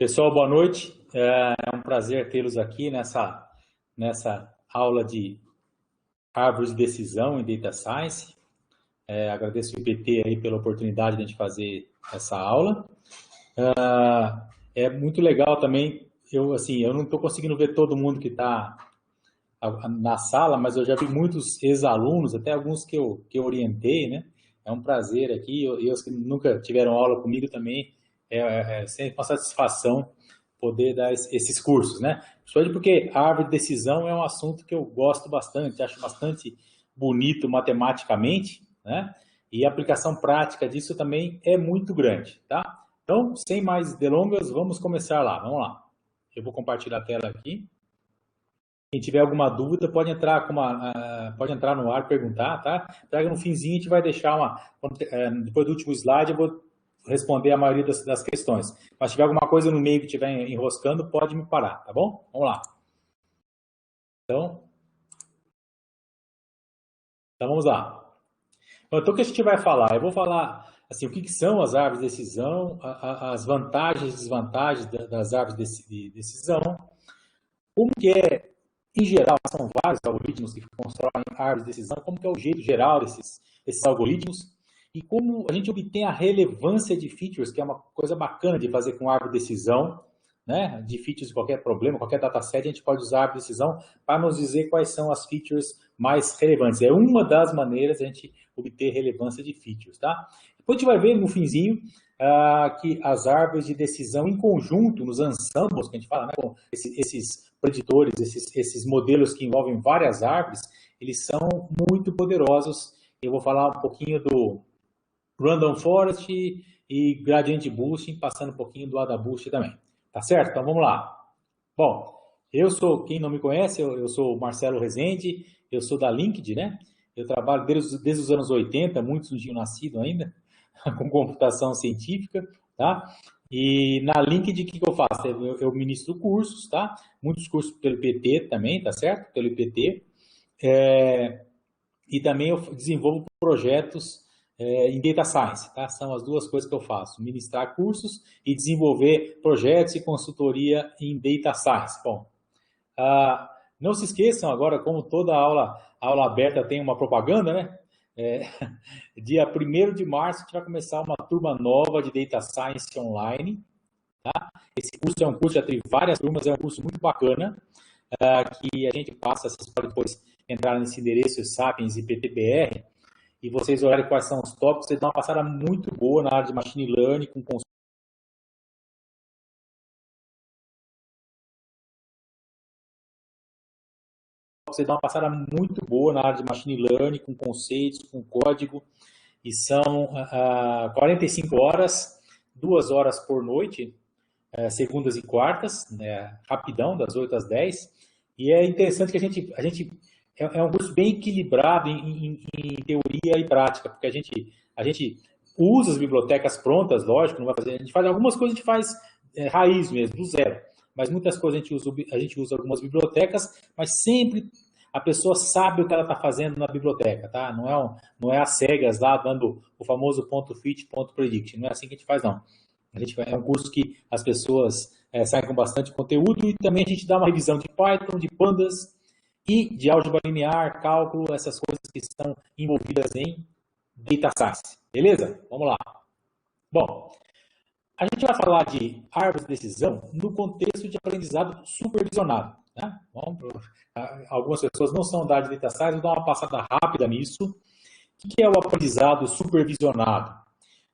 Pessoal, boa noite. É um prazer tê-los aqui nessa aula de árvores de decisão em Data Science. Agradeço o IPT aí pela oportunidade de a gente fazer essa aula. É muito legal também, eu não estou conseguindo ver todo mundo que está na sala, mas eu já vi muitos ex-alunos, até alguns que eu orientei, né? É um prazer aqui, e os que nunca tiveram aula comigo também, é sempre uma satisfação poder dar esses cursos, né? Principalmente porque a árvore de decisão é um assunto que eu gosto bastante, acho bastante bonito matematicamente, né? E a aplicação prática disso também é muito grande, tá? Então, sem mais delongas, vamos começar lá, vamos lá. Eu vou compartilhar a tela aqui. Quem tiver alguma dúvida pode entrar no ar e perguntar, tá? Pega no finzinho, a gente vai deixar depois do último slide eu vou responder a maioria das questões. Mas se tiver alguma coisa no meio que estiver enroscando, pode me parar, tá bom? Vamos lá. Então vamos lá. Então, o que a gente vai falar? Eu vou falar assim, o que são as árvores de decisão, as vantagens e desvantagens das árvores de decisão, como que é, em geral, são vários algoritmos que constroem árvores de decisão, como que é o jeito geral desses algoritmos, e como a gente obtém a relevância de features, que é uma coisa bacana de fazer com árvore de decisão, né? De features de qualquer problema, qualquer dataset, a gente pode usar a árvore de decisão para nos dizer quais são as features mais relevantes. É uma das maneiras de a gente obter relevância de features, tá? Depois a gente vai ver no finzinho que as árvores de decisão em conjunto, nos ensembles, que a gente fala, né? Com esses preditores, esses modelos que envolvem várias árvores, eles são muito poderosos. Eu vou falar um pouquinho do Random Forest e Gradient Boosting, passando um pouquinho do AdaBoost também. Tá certo? Então vamos lá. Bom, quem não me conhece, eu sou o Marcelo Rezende, eu sou da Linked, né? Eu trabalho desde os anos 80, muitos não tinham nascido ainda, com computação científica, tá? E na Linked, o que eu faço? Eu ministro cursos, tá? Muitos cursos pelo IPT também, tá certo? Pelo IPT. E também eu desenvolvo projetos em Data Science, tá? São as duas coisas que eu faço, ministrar cursos e desenvolver projetos e consultoria em Data Science. Bom, não se esqueçam agora, como toda aula aberta tem uma propaganda, né? Dia 1º de março a gente vai começar uma turma nova de Data Science online, tá? Esse curso é um curso, já teve várias turmas, é um curso muito bacana, que a gente passa, vocês podem depois entrar nesse endereço Sapiens e PTBR, e vocês olharem quais são os tópicos, vocês dão uma passada muito boa na área de Machine Learning, com você dá uma passada muito boa na área de Machine Learning, com conceitos, com código, e são 45 horas, 2 horas por noite, segundas e quartas, né, rapidão, das 8 às 10, e é interessante que a gente é um curso bem equilibrado em teoria e prática, porque a gente usa as bibliotecas prontas, lógico, não vai fazer, a gente faz algumas coisas, a gente faz raiz mesmo, do zero, mas muitas coisas a gente usa algumas bibliotecas, mas sempre a pessoa sabe o que ela está fazendo na biblioteca, tá? Não é às cegas lá, dando o famoso ponto fit, ponto predict, não é assim que a gente faz, não. É um curso que as pessoas saem com bastante conteúdo e também a gente dá uma revisão de Python, de Pandas e de álgebra linear, cálculo, essas coisas que estão envolvidas em Data Science. Beleza? Vamos lá. Bom, a gente vai falar de árvores de decisão no contexto de aprendizado supervisionado. Né? Algumas pessoas não são da área de Data Science, vou dar uma passada rápida nisso. O que é o aprendizado supervisionado?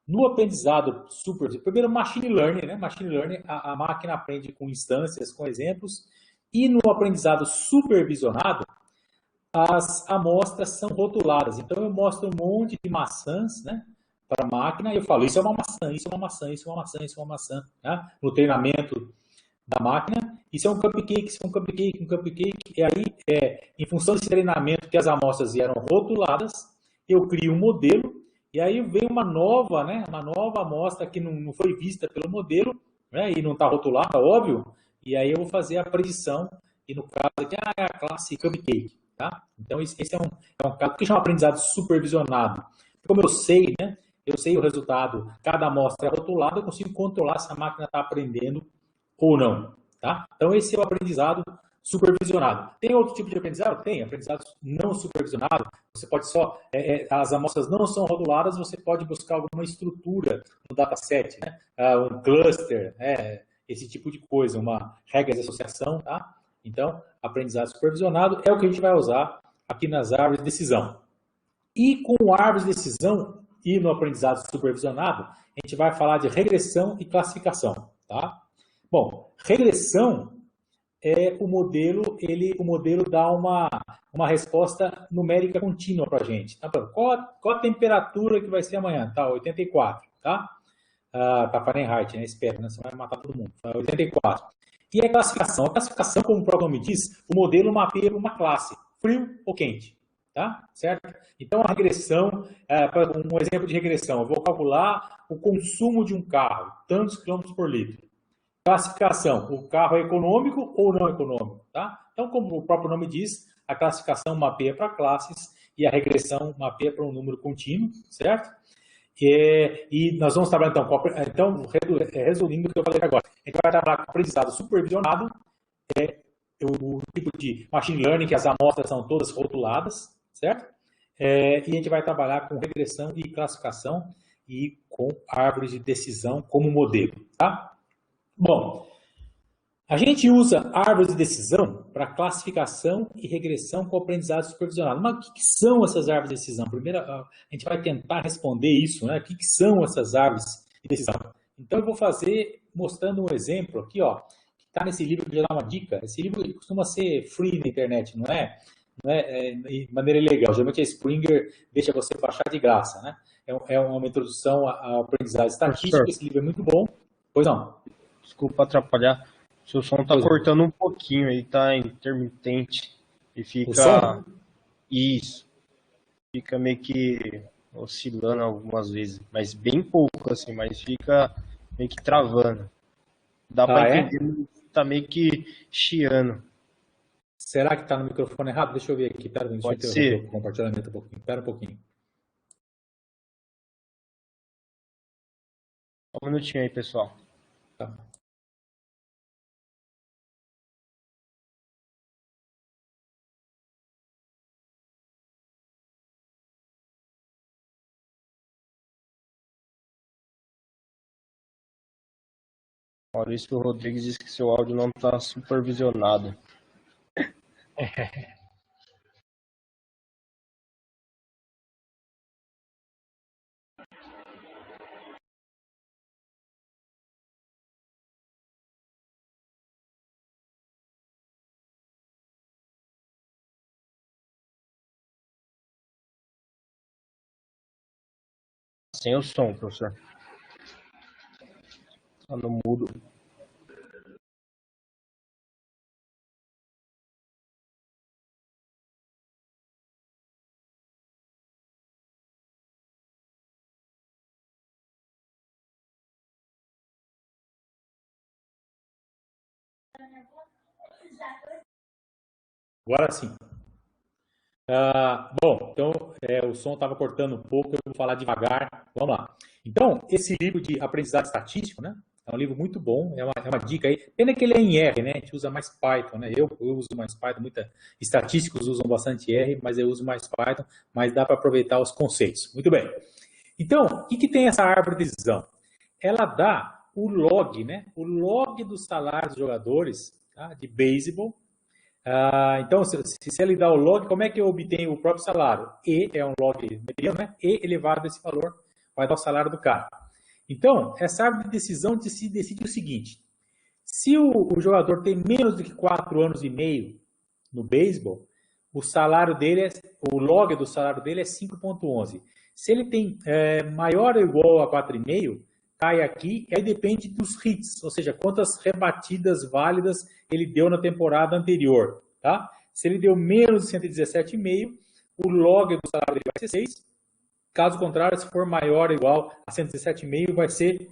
No aprendizado supervisionado, primeiro Machine Learning, né? Machine Learning, a máquina aprende com instâncias, com exemplos, e no aprendizado supervisionado, as amostras são rotuladas. Então, eu mostro um monte de maçãs, né, para a máquina e eu falo, isso é uma maçã, isso é uma maçã, isso é uma maçã, isso é uma maçã. Né? No treinamento da máquina, isso é um cupcake, isso é um cupcake, um cupcake. E aí, em função desse treinamento que as amostras eram rotuladas, eu crio um modelo e aí vem uma nova amostra que não foi vista pelo modelo, né, e não está rotulada, óbvio, e aí eu vou fazer a predição, e no caso aqui é a classe cupcake. Tá? Então, esse é um caso que chama aprendizado supervisionado. Como eu sei, né, eu sei o resultado, cada amostra é rotulada, eu consigo controlar se a máquina está aprendendo ou não. Tá? Então, esse é o aprendizado supervisionado. Tem outro tipo de aprendizado? Tem. Aprendizado não supervisionado. Você pode só... as amostras não são roduladas, você pode buscar alguma estrutura no dataset, né? Um cluster, esse tipo de coisa, uma regra de associação. Tá? Então, aprendizado supervisionado é o que a gente vai usar aqui nas árvores de decisão. E com árvores de decisão e no aprendizado supervisionado, a gente vai falar de regressão e classificação. Tá? Bom, regressão é o modelo dá uma resposta numérica contínua para a gente. Tá? Qual a temperatura que vai ser amanhã? Tá, 84, tá? Tá Fahrenheit, né? Espero, né? Você vai matar todo mundo. 84. E a classificação? A classificação, como o próprio nome diz, o modelo mapeia uma classe, frio ou quente. Tá? Certo? Então, a regressão, um exemplo de regressão, eu vou calcular o consumo de um carro, tantos quilômetros por litro. Classificação, o carro é econômico ou não econômico? Tá? Então, como o próprio nome diz, a classificação mapeia para classes e a regressão mapeia para um número contínuo, certo? E nós vamos trabalhar, então, resumindo o que eu falei agora, a gente vai trabalhar com aprendizado supervisionado, o tipo de machine learning, que as amostras são todas rotuladas, certo? E a gente vai trabalhar com regressão e classificação e com árvores de decisão como modelo, tá? Bom, a gente usa árvores de decisão para classificação e regressão com aprendizado supervisionado. Mas o que são essas árvores de decisão? Primeiro, a gente vai tentar responder isso, né? O que são essas árvores de decisão? Então, eu vou fazer mostrando um exemplo aqui, ó, que está nesse livro que já dá uma dica. Esse livro costuma ser free na internet, não é de maneira ilegal. Geralmente a Springer deixa você baixar de graça, né? É uma introdução ao aprendizado estatístico. Esse livro é muito bom. Pois não. Desculpa atrapalhar. Seu som tá cortando um pouquinho, ele tá intermitente e fica... Isso. Fica meio que oscilando algumas vezes, mas bem pouco assim, mas fica meio que travando. Dá para entender, mas tá meio que chiando. Será que tá no microfone errado? Deixa eu ver aqui. Pera, deixa Pode eu ser. o compartilhamento um pouquinho. Pera um pouquinho. Um minutinho aí, pessoal. Tá. Maurício Rodrigues disse que seu áudio não está supervisionado. Sem o som, professor. Tá no mudo. Agora sim. Bom, então o som estava cortando um pouco, eu vou falar devagar. Vamos lá. Então, esse livro de aprendizado estatístico, né? É um livro muito bom, é uma dica aí. Pena que ele é em R, né? A gente usa mais Python, né? Eu uso mais Python, estatísticos usam bastante R, mas eu uso mais Python, mas dá para aproveitar os conceitos. Muito bem. Então, o que tem essa árvore de decisão? Ela dá o log, né? O log dos salários dos jogadores, tá? De beisebol. Então, se ele dá o log, como é que eu obtenho o próprio salário? E é um log mediano, né? E elevado a esse valor vai dar o salário do cara. Então, essa árvore de decisão decide o seguinte: se o jogador tem menos de 4 anos e meio no beisebol, o salário dele, o log do salário dele é 5,11. Se ele tem maior ou igual a 4,5, cai aqui, e aí depende dos hits, ou seja, quantas rebatidas válidas ele deu na temporada anterior. Tá? Se ele deu menos de 117,5, o log do salário dele vai ser 6. Caso contrário, se for maior ou igual a 117,5, vai ser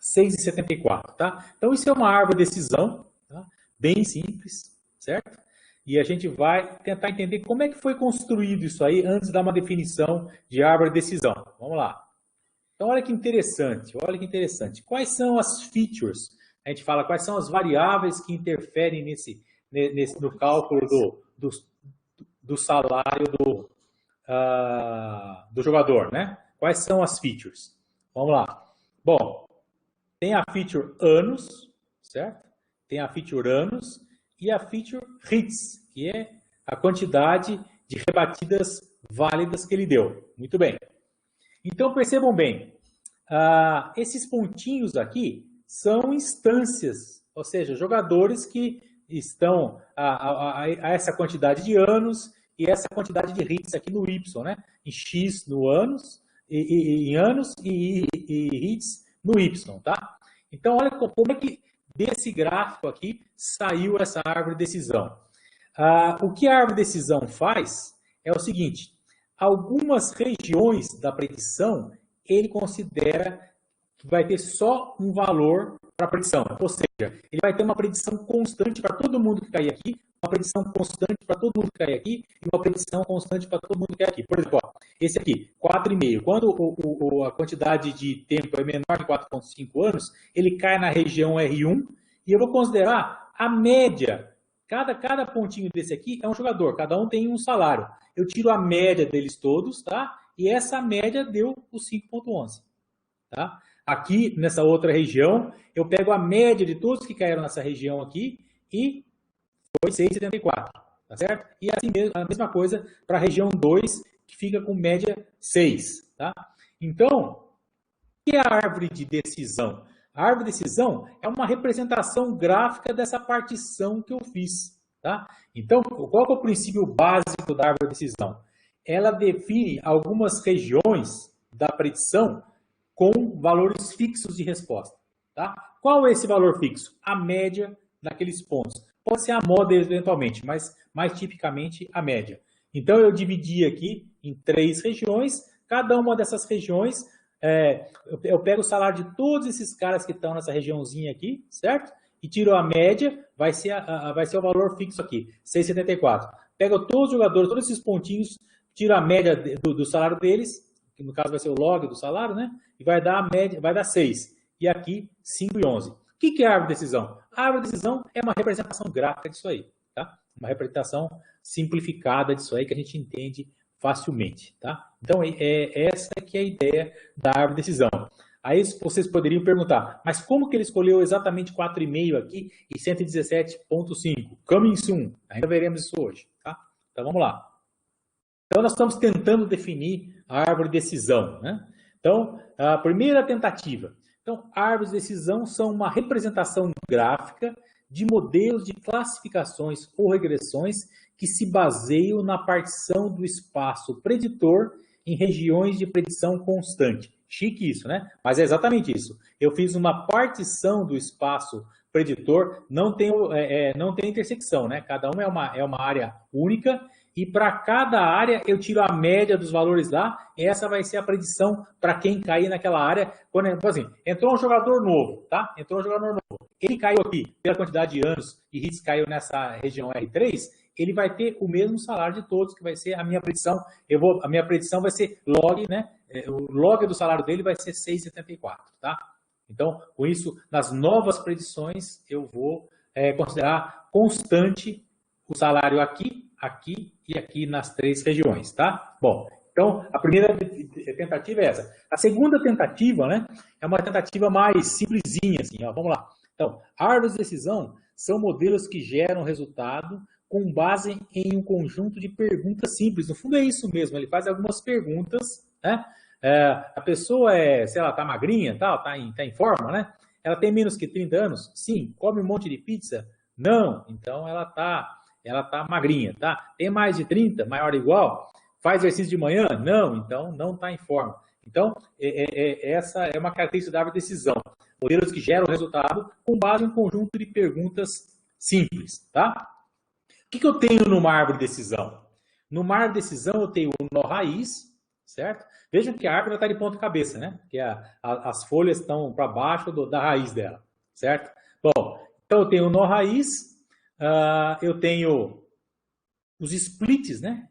6,74. Tá? Então, isso é uma árvore de decisão, tá? Bem simples, certo? E a gente vai tentar entender como é que foi construído isso aí antes de dar uma definição de árvore de decisão. Vamos lá. Então, olha que interessante, olha que interessante. Quais são as features a gente fala quais são as variáveis que interferem no cálculo do salário do jogador, né? Quais são as features? Vamos lá. Bom, tem a feature anos, certo? Tem a feature anos e a feature hits, que é a quantidade de rebatidas válidas que ele deu. Muito bem. Então, percebam bem, esses pontinhos aqui são instâncias, ou seja, jogadores que estão a essa quantidade de anos e essa quantidade de hits aqui no Y, né? Em X no anos, em anos e hits no Y, tá? Então, olha como é que desse gráfico aqui saiu essa árvore de decisão. O que a árvore de decisão faz é o seguinte, algumas regiões da predição ele considera que vai ter só um valor para a predição, ou seja, ele vai ter uma predição constante para todo mundo que cair aqui, uma predição constante para todo mundo que cair aqui e uma predição constante para todo mundo que cair aqui. Por exemplo, ó, esse aqui, 4,5. Quando a quantidade de tempo é menor de 4,5 anos, ele cai na região R1 e eu vou considerar a média. Cada pontinho desse aqui é um jogador, cada um tem um salário. Eu tiro a média deles todos, tá? E essa média deu o 5,11, tá? Aqui, nessa outra região, eu pego a média de todos que caíram nessa região aqui e foi 6,74, tá certo? E assim mesmo, a mesma coisa para a região 2, que fica com média 6, tá? Então, o que é a árvore de decisão? A árvore de decisão é uma representação gráfica dessa partição que eu fiz, tá? Então, qual é o princípio básico da árvore de decisão? Ela define algumas regiões da predição com valores fixos de resposta, tá? Qual é esse valor fixo? A média daqueles pontos. Pode ser a moda eventualmente, mas mais tipicamente a média. Então, eu dividi aqui em 3 regiões, cada uma dessas regiões, eu pego o salário de todos esses caras que estão nessa regiãozinha aqui, certo? E tiro a média, vai ser o valor fixo aqui, 6,74. Pego todos os jogadores, todos esses pontinhos, tiro a média do salário deles, que no caso vai ser o log do salário, né? E vai dar a média, vai dar 6. E aqui, 5,11. O que é a árvore de decisão? A árvore de decisão é uma representação gráfica disso aí, tá? Uma representação simplificada disso aí que a gente entende facilmente, tá? Então, essa que é a ideia da árvore de decisão. Aí vocês poderiam perguntar, mas como que ele escolheu exatamente 4,5 aqui e 117,5? Coming soon. Ainda veremos isso hoje, tá? Então, vamos lá. Então, nós estamos tentando definir a árvore de decisão, né? Então, a primeira tentativa. Então, árvores de decisão são uma representação gráfica de modelos de classificações ou regressões que se baseiam na partição do espaço preditor em regiões de predição constante. Chique isso, né? Mas é exatamente isso. Eu fiz uma partição do espaço preditor, não tem intersecção, né? Cada uma é uma área única e para cada área eu tiro a média dos valores lá e essa vai ser a predição para quem cair naquela área. Quando, assim, entrou um jogador novo, tá? Entrou um jogador novo. Ele caiu aqui pela quantidade de anos e hits caiu nessa região R3, ele vai ter o mesmo salário de todos, que vai ser a minha predição. A minha predição vai ser log, né? O log do salário dele vai ser 6,74, tá? Então, com isso, nas novas predições, eu vou considerar constante o salário aqui, aqui e aqui nas 3 regiões, tá? Bom, então, a primeira tentativa é essa. A segunda tentativa, né, é uma tentativa mais simplesinha, assim, ó, vamos lá. Então, árvores de decisão são modelos que geram resultado com base em um conjunto de perguntas simples. No fundo é isso mesmo, ele faz algumas perguntas, né? A pessoa sei lá, tá magrinha, tá em forma, né? Ela tem menos que 30 anos? Sim. Come um monte de pizza? Não. Então ela tá magrinha, tá? Tem mais de 30, maior ou igual? Faz exercício de manhã? Não. Então não tá em forma. Então essa é uma característica da árvore de decisão. Modelos que geram resultado com base em um conjunto de perguntas simples, tá? O que eu tenho numa árvore de decisão? Numa árvore de decisão eu tenho um nó raiz, certo? Vejam que a árvore está de ponta cabeça, né? Que as folhas estão para baixo da raiz dela, certo? Bom, então eu tenho o nó raiz, eu tenho os splits, né?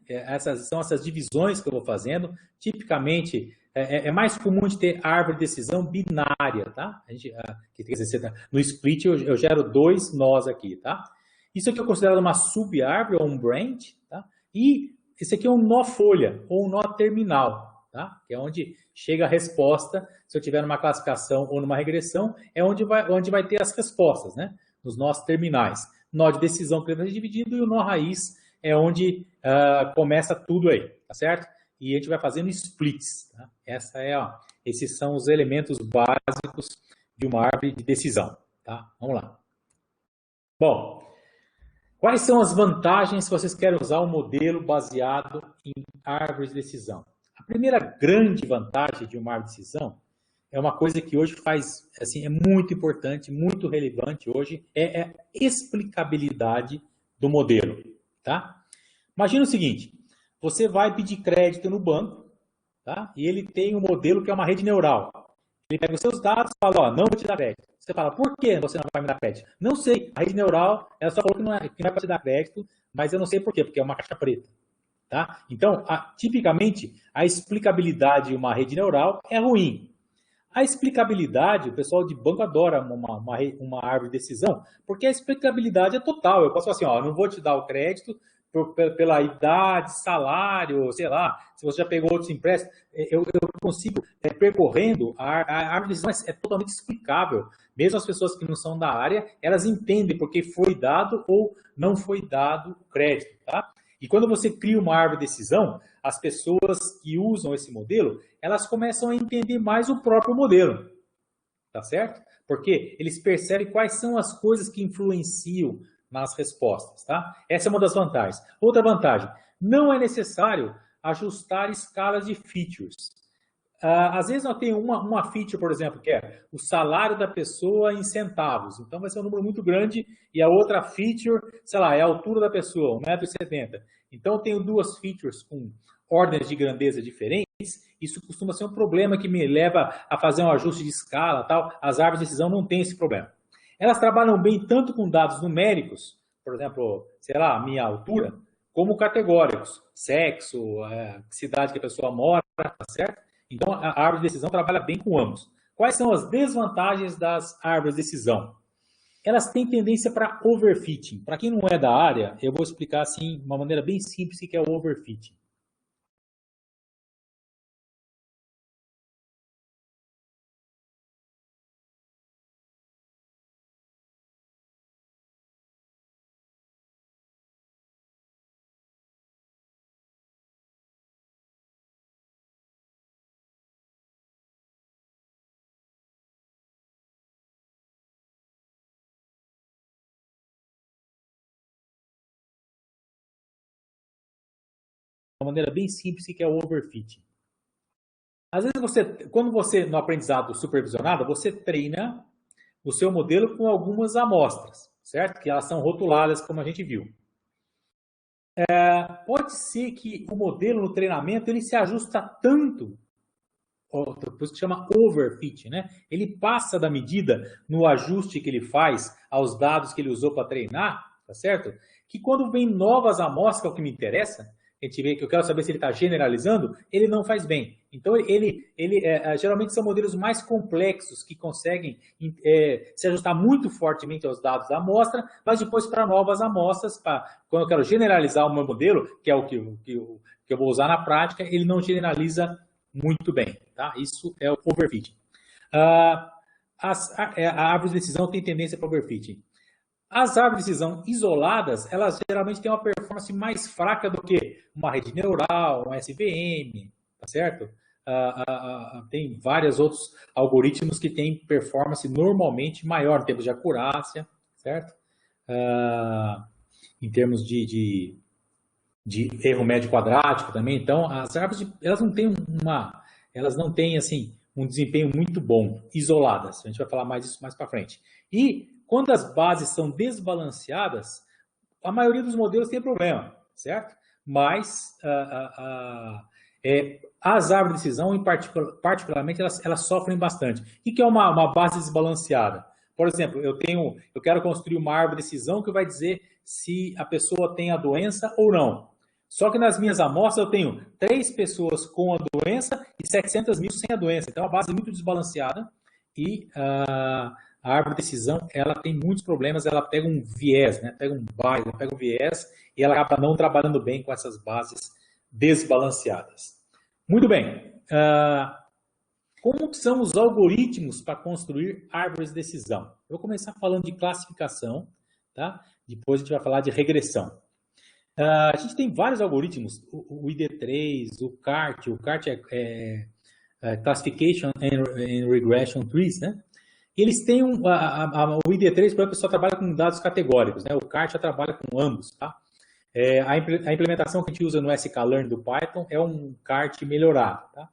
São essas divisões que eu vou fazendo. Tipicamente, é mais comum de ter árvore de decisão binária, tá? Quer dizer, no split eu gero 2 nós aqui, tá? Isso aqui é considerado uma sub-árvore ou um branch, tá? E esse aqui é um nó folha ou um nó terminal, tá? Que é onde chega a resposta, se eu tiver numa classificação ou numa regressão, é onde vai ter as respostas, né? Nos nós terminais. Nó de decisão que vai ser dividido e o nó raiz é onde começa tudo aí, tá certo? E a gente vai fazendo splits, tá? Esses são os elementos básicos de uma árvore de decisão, tá? Vamos lá. Bom, quais são as vantagens se vocês querem usar um modelo baseado em árvores de decisão? A primeira grande vantagem de uma árvore de decisão é uma coisa que hoje faz, assim, é muito importante, muito relevante hoje, é a explicabilidade do modelo, tá? Imagina o seguinte, você vai pedir crédito no banco, tá? E ele tem um modelo que é uma rede neural. Ele pega os seus dados e fala, ó, não vou te dar crédito. Você fala, por que você não vai me dar crédito? Não sei, a rede neural, ela só falou que não é para te dar crédito, mas eu não sei por quê, porque é uma caixa preta, tá? Então, tipicamente, a explicabilidade de uma rede neural é ruim. A explicabilidade, o pessoal de banco adora uma árvore de decisão, porque a explicabilidade é total. Eu posso falar assim, ó, não vou te dar o crédito pela idade, salário, sei lá, se você já pegou outros empréstimos, eu consigo, percorrendo, a árvore de decisão é totalmente explicável. Mesmo as pessoas que não são da área, elas entendem porque foi dado ou não foi dado o crédito, tá? E quando você cria uma árvore de decisão, as pessoas que usam esse modelo, elas começam a entender mais o próprio modelo, tá certo? Porque eles percebem quais são as coisas que influenciam nas respostas, tá? Essa é uma das vantagens. Outra vantagem, não é necessário ajustar escalas de features. Às vezes nós temos uma feature, por exemplo, que é o salário da pessoa em centavos. Então vai ser um número muito grande e a outra feature, sei lá, é a altura da pessoa, 1,70 m. Então eu tenho duas features com ordens de grandeza diferentes. Isso costuma ser um problema que me leva a fazer um ajuste de escala, tal. As árvores de decisão não têm esse problema. Elas trabalham bem tanto com dados numéricos, por exemplo, sei lá, a minha altura, como categóricos, sexo, cidade que a pessoa mora, tá certo? Então, a árvore de decisão trabalha bem com ambos. Quais são as desvantagens das árvores de decisão? Elas têm tendência para overfitting. Para quem não é da área, eu vou explicar assim, de uma maneira bem simples, o que é o overfitting. De uma maneira bem simples, o que é o overfitting. Às vezes, quando você, no aprendizado supervisionado, você treina o seu modelo com algumas amostras, certo? Que elas são rotuladas, como a gente viu. Pode ser que o modelo no treinamento, ele se ajusta tanto, por isso que chama overfit, né? Ele passa da medida no ajuste que ele faz aos dados que ele usou para treinar, tá certo? Que quando vem novas amostras, que é o que me interessa, a gente vê que eu quero saber se ele está generalizando, ele não faz bem. Então, geralmente são modelos mais complexos que conseguem se ajustar muito fortemente aos dados da amostra, mas depois para novas amostras, quando eu quero generalizar o meu modelo, que é o que eu vou usar na prática, ele não generaliza muito bem, tá? Isso é o overfitting. A árvore de decisão tem tendência para overfitting. As árvores de decisão isoladas, elas geralmente têm uma performance mais fraca do que uma rede neural, um SVM, tá certo? Tem vários outros algoritmos que têm performance normalmente maior em termos de acurácia, certo? Em termos de erro médio quadrático também. Então, as árvores, elas não têm assim, um desempenho muito bom, isoladas. A gente vai falar mais disso mais para frente. E quando as bases são desbalanceadas, a maioria dos modelos tem problema, certo? Mas as árvores de decisão, particularmente, elas sofrem bastante. O que é uma base desbalanceada? Por exemplo, eu quero construir uma árvore de decisão que vai dizer se a pessoa tem a doença ou não. Só que nas minhas amostras eu tenho 3 pessoas com a doença e 700 mil sem a doença. Então, é uma base muito desbalanceada e a árvore de decisão, ela tem muitos problemas, ela pega um viés, né? Pega um bias, ela pega um viés e ela acaba não trabalhando bem com essas bases desbalanceadas. Muito bem. Como são os algoritmos para construir árvores de decisão? Eu vou começar falando de classificação, tá? Depois a gente vai falar de regressão. A gente tem vários algoritmos, o ID3, o CART é Classification and Regression Trees, né? Eles têm o ID3, por exemplo, só trabalha com dados categóricos, né? O CART já trabalha com ambos, tá? A implementação que a gente usa no sklearn do Python é um CART melhorado, tá?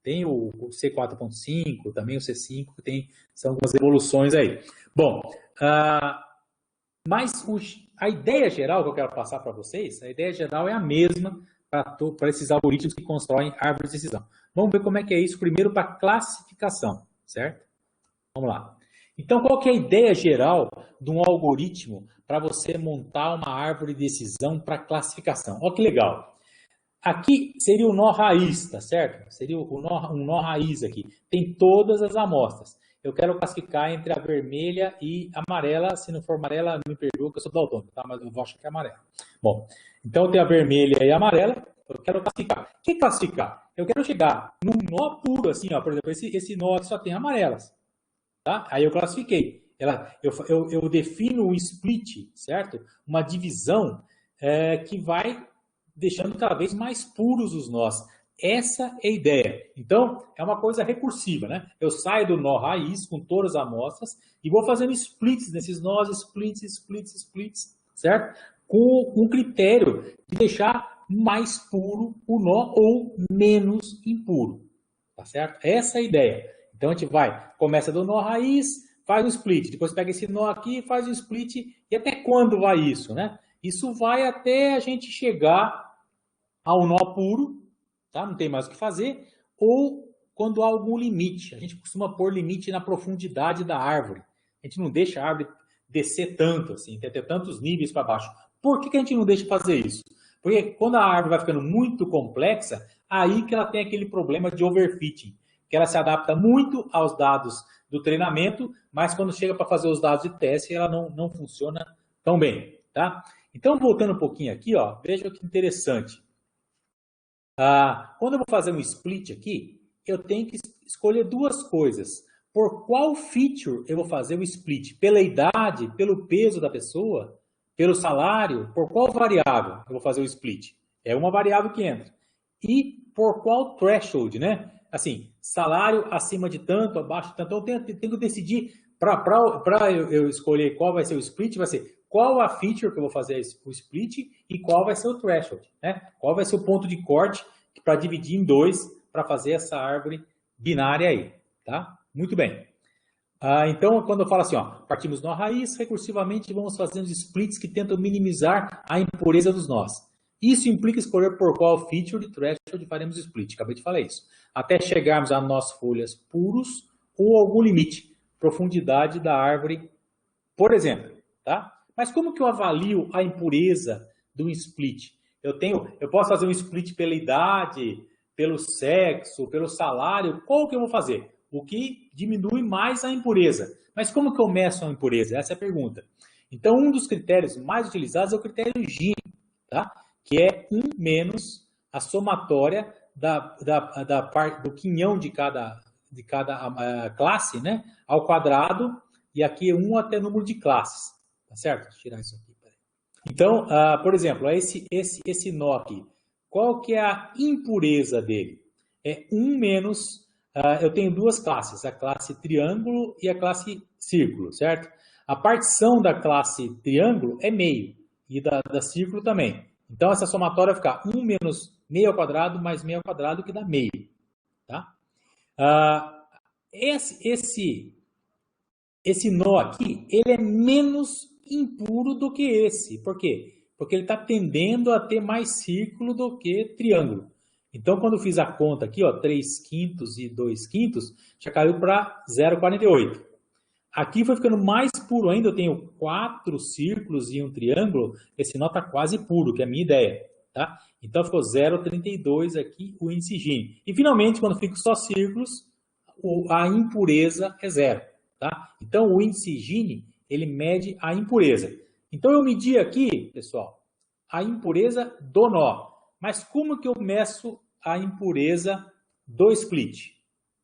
Tem o C4.5, também o C5, são algumas evoluções aí. Bom, mas a ideia geral que eu quero passar para vocês, a ideia geral é a mesma para esses algoritmos que constroem árvores de decisão. Vamos ver como é que é isso primeiro para classificação, certo? Vamos lá. Então, qual que é a ideia geral de um algoritmo para você montar uma árvore de decisão para classificação? Olha que legal. Aqui seria o nó raiz, tá certo? Seria um nó raiz aqui. Tem todas as amostras. Eu quero classificar entre a vermelha e a amarela. Se não for amarela, me perdoa que eu sou daltônico, tá? Mas eu vou achar que é amarela. Bom, então eu tenho a vermelha e a amarela. Eu quero classificar. O que classificar? Eu quero chegar num nó puro, assim, ó. Por exemplo, esse nó aqui só tem amarelas. Tá? Aí eu classifiquei. Eu defino um split, certo? Uma divisão que vai deixando cada vez mais puros os nós. Essa é a ideia. Então, é uma coisa recursiva, né? Eu saio do nó raiz com todas as amostras e vou fazendo splits nesses nós, splits, certo? Com um critério de deixar mais puro o nó ou menos impuro, tá certo? Essa é a ideia. Então, a gente começa do nó raiz, faz um split, depois pega esse nó aqui, faz um split, e até quando vai isso, né? Isso vai até a gente chegar ao nó puro, tá? Não tem mais o que fazer, ou quando há algum limite. A gente costuma pôr limite na profundidade da árvore. A gente não deixa a árvore descer tanto, assim, ter tantos níveis para baixo. Por que a gente não deixa fazer isso? Porque quando a árvore vai ficando muito complexa, aí que ela tem aquele problema de overfitting, que ela se adapta muito aos dados do treinamento, mas quando chega para fazer os dados de teste, ela não funciona tão bem, tá? Então, voltando um pouquinho aqui, ó, veja que interessante. Quando eu vou fazer um split aqui, eu tenho que escolher duas coisas. Por qual feature eu vou fazer o split? Pela idade, pelo peso da pessoa, pelo salário, por qual variável eu vou fazer o split? É uma variável que entra. E por qual threshold, né? Assim, salário acima de tanto, abaixo de tanto. Então, eu tenho que decidir, para eu escolher qual vai ser o split, vai ser qual a feature que eu vou fazer o split e qual vai ser o threshold, né? Qual vai ser o ponto de corte para dividir em 2 para fazer essa árvore binária aí, tá? Muito bem. Então, quando eu falo assim, ó, partimos nó raiz, recursivamente vamos fazendo splits que tentam minimizar a impureza dos nós. Isso implica escolher por qual feature de threshold faremos o split. Acabei de falar isso. Até chegarmos a nós folhas puros ou algum limite, profundidade da árvore, por exemplo, tá? Mas como que eu avalio a impureza do split? Eu posso fazer um split pela idade, pelo sexo, pelo salário, qual que eu vou fazer? O que diminui mais a impureza. Mas como que eu meço a impureza? Essa é a pergunta. Então, um dos critérios mais utilizados é o critério Gini, tá? Que é 1 menos a somatória do quinhão de cada classe, né? Ao quadrado, e aqui é 1 até o número de classes. Tá certo? Deixa eu tirar isso aqui. Peraí. Então, por exemplo, esse nó aqui. Qual que é a impureza dele? É 1 menos... eu tenho duas classes, a classe triângulo e a classe círculo, certo? A partição da classe triângulo é meio, e da círculo também. Então, essa somatória vai ficar 1 menos meio ao quadrado mais meio ao quadrado, que dá meio. Tá? Esse nó aqui, ele é menos impuro do que esse. Por quê? Porque ele está tendendo a ter mais círculo do que triângulo. Então, quando eu fiz a conta aqui, ó, 3/5 e 2/5, já caiu para 0,48. Aqui foi ficando mais puro ainda, eu tenho 4 círculos e um triângulo, esse nó está quase puro, que é a minha ideia. tá? Então ficou 0,32 aqui o índice Gini. E finalmente, quando fica só círculos, a impureza é 0, tá? Então o índice Gini, ele mede a impureza. Então eu medi aqui, pessoal, a impureza do nó. Mas como que eu meço a impureza do split,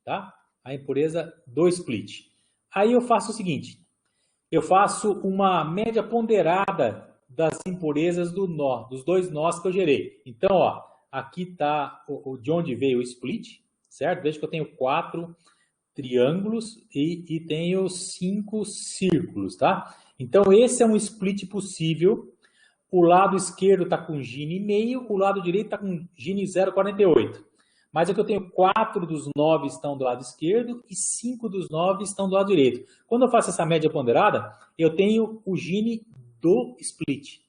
tá? A impureza do split. Aí eu faço o seguinte, eu faço uma média ponderada das impurezas do nó, dos dois nós que eu gerei. Então, ó, aqui está de onde veio o split, certo? Veja que eu tenho 4 triângulos e tenho 5 círculos, tá? Então, esse é um split possível. O lado esquerdo está com Gini meio, o lado direito está com Gini 0,48. Mas aqui eu tenho 4 dos 9 estão do lado esquerdo e 5 dos 9 estão do lado direito. Quando eu faço essa média ponderada, eu tenho o Gini do split.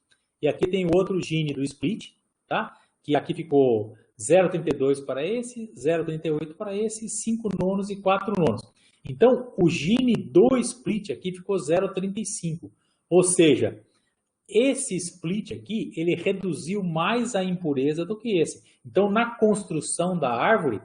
E aqui tem outro Gini do split, tá? Que aqui ficou 0,32 para esse, 0,38 para esse, 5 nonos e 4 nonos. Então, o Gini do split aqui ficou 0,35. Ou seja, esse split aqui, ele reduziu mais a impureza do que esse. Então, na construção da árvore,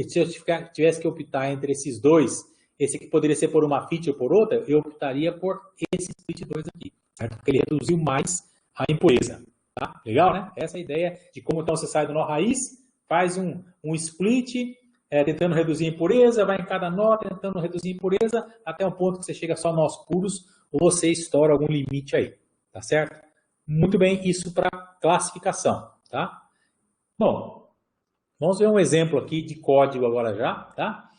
se eu tivesse que optar entre esses dois, esse aqui poderia ser por uma feature ou por outra, eu optaria por esse split 2 aqui, certo? Porque ele reduziu mais a impureza. Tá? Legal, né? Essa é a ideia de como então você sai do nó raiz, faz um split, tentando reduzir a impureza, vai em cada nó tentando reduzir a impureza, até um ponto que você chega só a nós puros, ou você estoura algum limite aí, tá certo? Muito bem, isso para classificação, tá? Bom, vamos ver um exemplo aqui de código agora já, tá?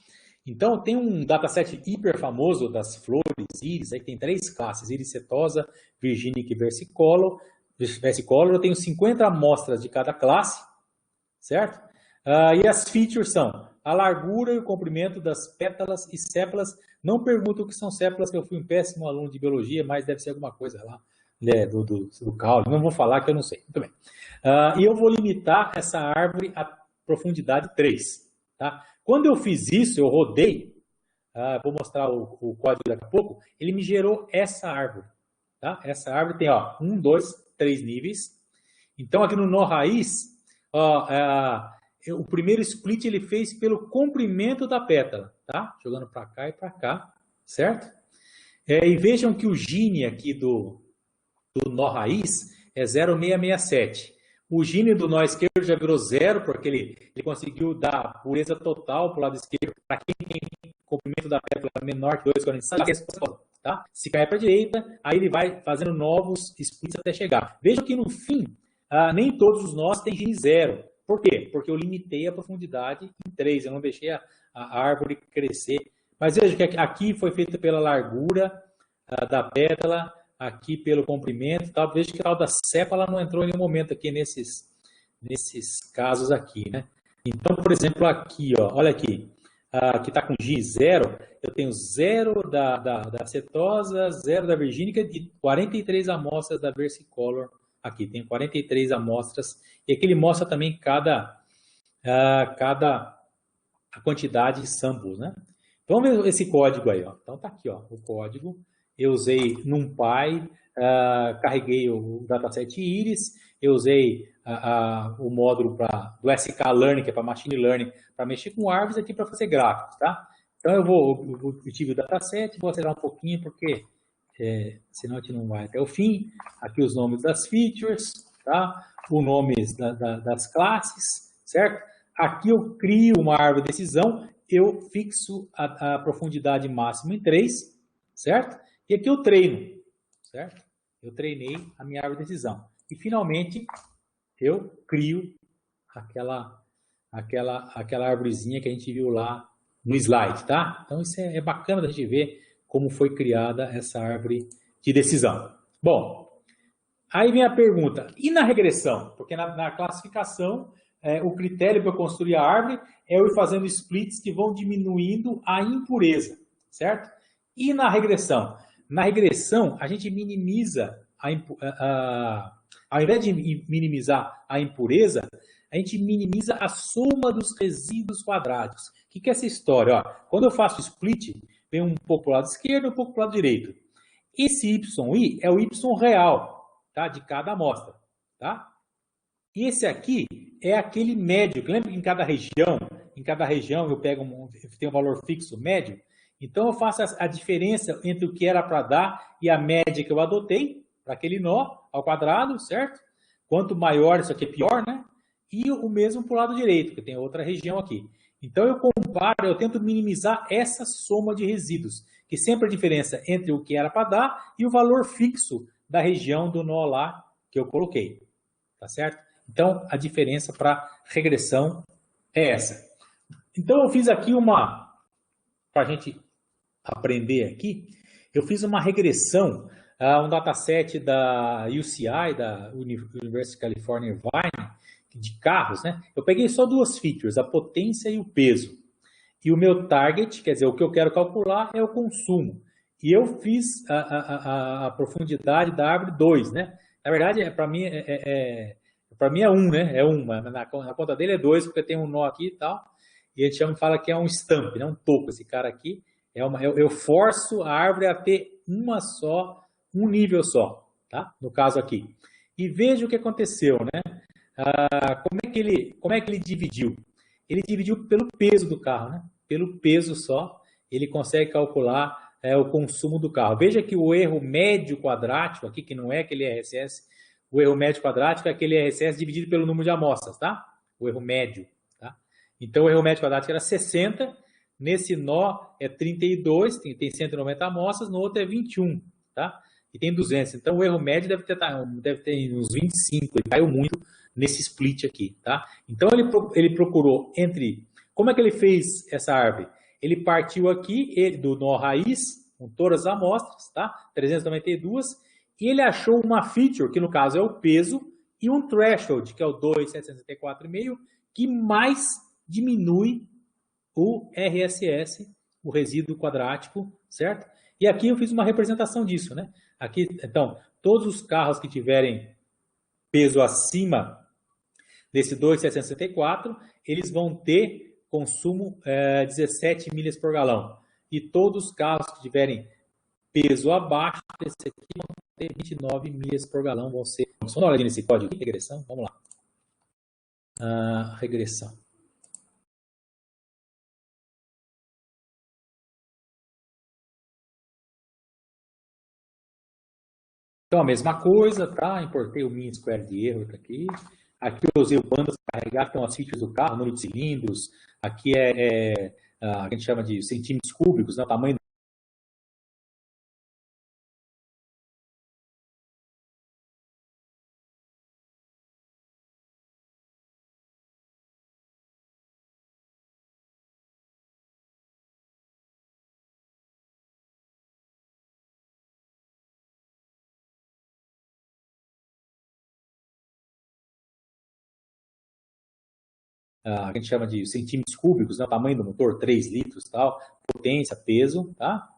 Então, tem um dataset hiper famoso das flores íris, aí tem 3 classes, íris setosa, virgínica e versicolor. Eu tenho 50 amostras de cada classe, certo? E as features são a largura e o comprimento das pétalas e sépalas. Não pergunto o que são sépalas, que eu fui um péssimo aluno de biologia, mas deve ser alguma coisa lá, né, do caule. Não vou falar que eu não sei. Muito bem. E eu vou limitar essa árvore a profundidade 3. Tá? Quando eu fiz isso, eu rodei, vou mostrar o código daqui a pouco, ele me gerou essa árvore. Tá? Essa árvore tem 1, 2, 3 níveis. Então, aqui no nó raiz, o primeiro split ele fez pelo comprimento da pétala, tá? Jogando para cá e para cá, certo? E vejam que o Gini aqui do nó raiz é 0,667. O Gini do nó esquerdo já virou 0, porque ele conseguiu dar pureza total para o lado esquerdo. Para quem tem comprimento da pétala menor que 2,45, tá? Se cair para a direita, aí ele vai fazendo novos splits até chegar. Vejam que no fim, nem todos os nós têm Gini 0. Por quê? Porque eu limitei a profundidade em 3, eu não deixei a árvore crescer. Mas veja que aqui foi feito pela largura da pétala, aqui pelo comprimento, tá? Veja que a tal da sépala não entrou em nenhum momento aqui nesses casos aqui, né? Então, por exemplo, aqui, olha aqui, que está com G 0, eu tenho 0 da setosa, 0 da virgínica e 43 amostras da versicolor. Aqui tem 43 amostras, e aqui ele mostra também a quantidade de samples, né? Então, vamos ver esse código aí, ó. Então, tá aqui, ó, o código. Eu usei NumPy, carreguei o dataset íris, eu usei o módulo do sklearn, que é para machine learning, para mexer com árvores aqui para fazer gráficos, tá? Então, eu tive o dataset, vou acelerar um pouquinho, porque senão a gente não vai até o fim. Aqui os nomes das features, tá? Os nomes das classes, certo? Aqui eu crio uma árvore de decisão, eu fixo a profundidade máxima em 3, certo? E aqui eu treino, certo? Eu treinei a minha árvore de decisão. E finalmente eu crio aquela arvorezinha que a gente viu lá no slide, tá? Então isso é bacana da gente ver como foi criada essa árvore de decisão. Bom, aí vem a pergunta, e na regressão? Porque na classificação, o critério para eu construir a árvore é eu ir fazendo splits que vão diminuindo a impureza, certo? E na regressão? Na regressão, a gente minimiza, ao invés de minimizar a impureza, a gente minimiza a soma dos resíduos quadráticos. O que é essa história? Ó, quando eu faço split, vem um pouco para o lado esquerdo e um pouco para o lado direito. Esse YI é o Y real, tá? De cada amostra, tá? E esse aqui é aquele médio. Lembra que em cada região eu pego tem um valor fixo médio? Então eu faço a diferença entre o que era para dar e a média que eu adotei para aquele nó ao quadrado, certo? Quanto maior isso aqui, pior, né? E o mesmo para o lado direito, que tem outra região aqui. Então eu comparo, eu tento minimizar essa soma de resíduos, que sempre a diferença entre o que era para dar e o valor fixo da região do nó lá que eu coloquei. Tá certo? Então, a diferença para regressão é essa. Então, eu fiz aqui para a gente aprender aqui, eu fiz uma regressão, um dataset da UCI, da University of California Irvine, de carros, né? Eu peguei só duas features, a potência e o peso. E o meu target, quer dizer, o que eu quero calcular é o consumo. E eu fiz a profundidade da árvore 2, né? Na verdade, para mim para mim é 1, né? É 1, mas na conta dele é 2, porque tem um nó aqui e tal. E a gente fala que é um stump, né? Um toco. Esse cara aqui eu forço a árvore a ter um nível só, tá? No caso aqui. E veja o que aconteceu, né? Como é que ele dividiu? Ele dividiu pelo peso do carro, né? Pelo peso só, ele consegue calcular o consumo do carro. Veja que o erro médio quadrático aqui, que não é aquele RSS, o erro médio quadrático é aquele RSS dividido pelo número de amostras, tá? O erro médio, tá? Então, o erro médio quadrático era 60, nesse nó é 32, tem 190 amostras, no outro é 21, tá? E tem 200. Então, o erro médio deve ter uns 25, ele caiu muito nesse split aqui, tá? Então, ele procurou entre... Como é que ele fez essa árvore? Ele partiu aqui do nó raiz, com todas as amostras, tá? 392, e ele achou uma feature, que no caso é o peso, e um threshold, que é o 2,764,5, que mais diminui o RSS, o resíduo quadrático, certo? E aqui eu fiz uma representação disso, né? Aqui, então, todos os carros que tiverem peso acima desse 2,764, eles vão ter consumo 17 milhas por galão. E todos os carros que tiverem peso abaixo desse aqui vão ter 29 milhas por galão. Vamos dar uma olhadinha nesse código de regressão. Vamos lá. Regressão. Então, a mesma coisa, tá? Importei o mean square de erro aqui. Aqui eu usei o bandas para carregar, então as features do carro, número de cilindros. Aqui a gente chama de centímetros cúbicos, né? O tamanho. A gente chama de centímetros cúbicos, né? O tamanho do motor, 3 litros, tal, potência, peso, tá?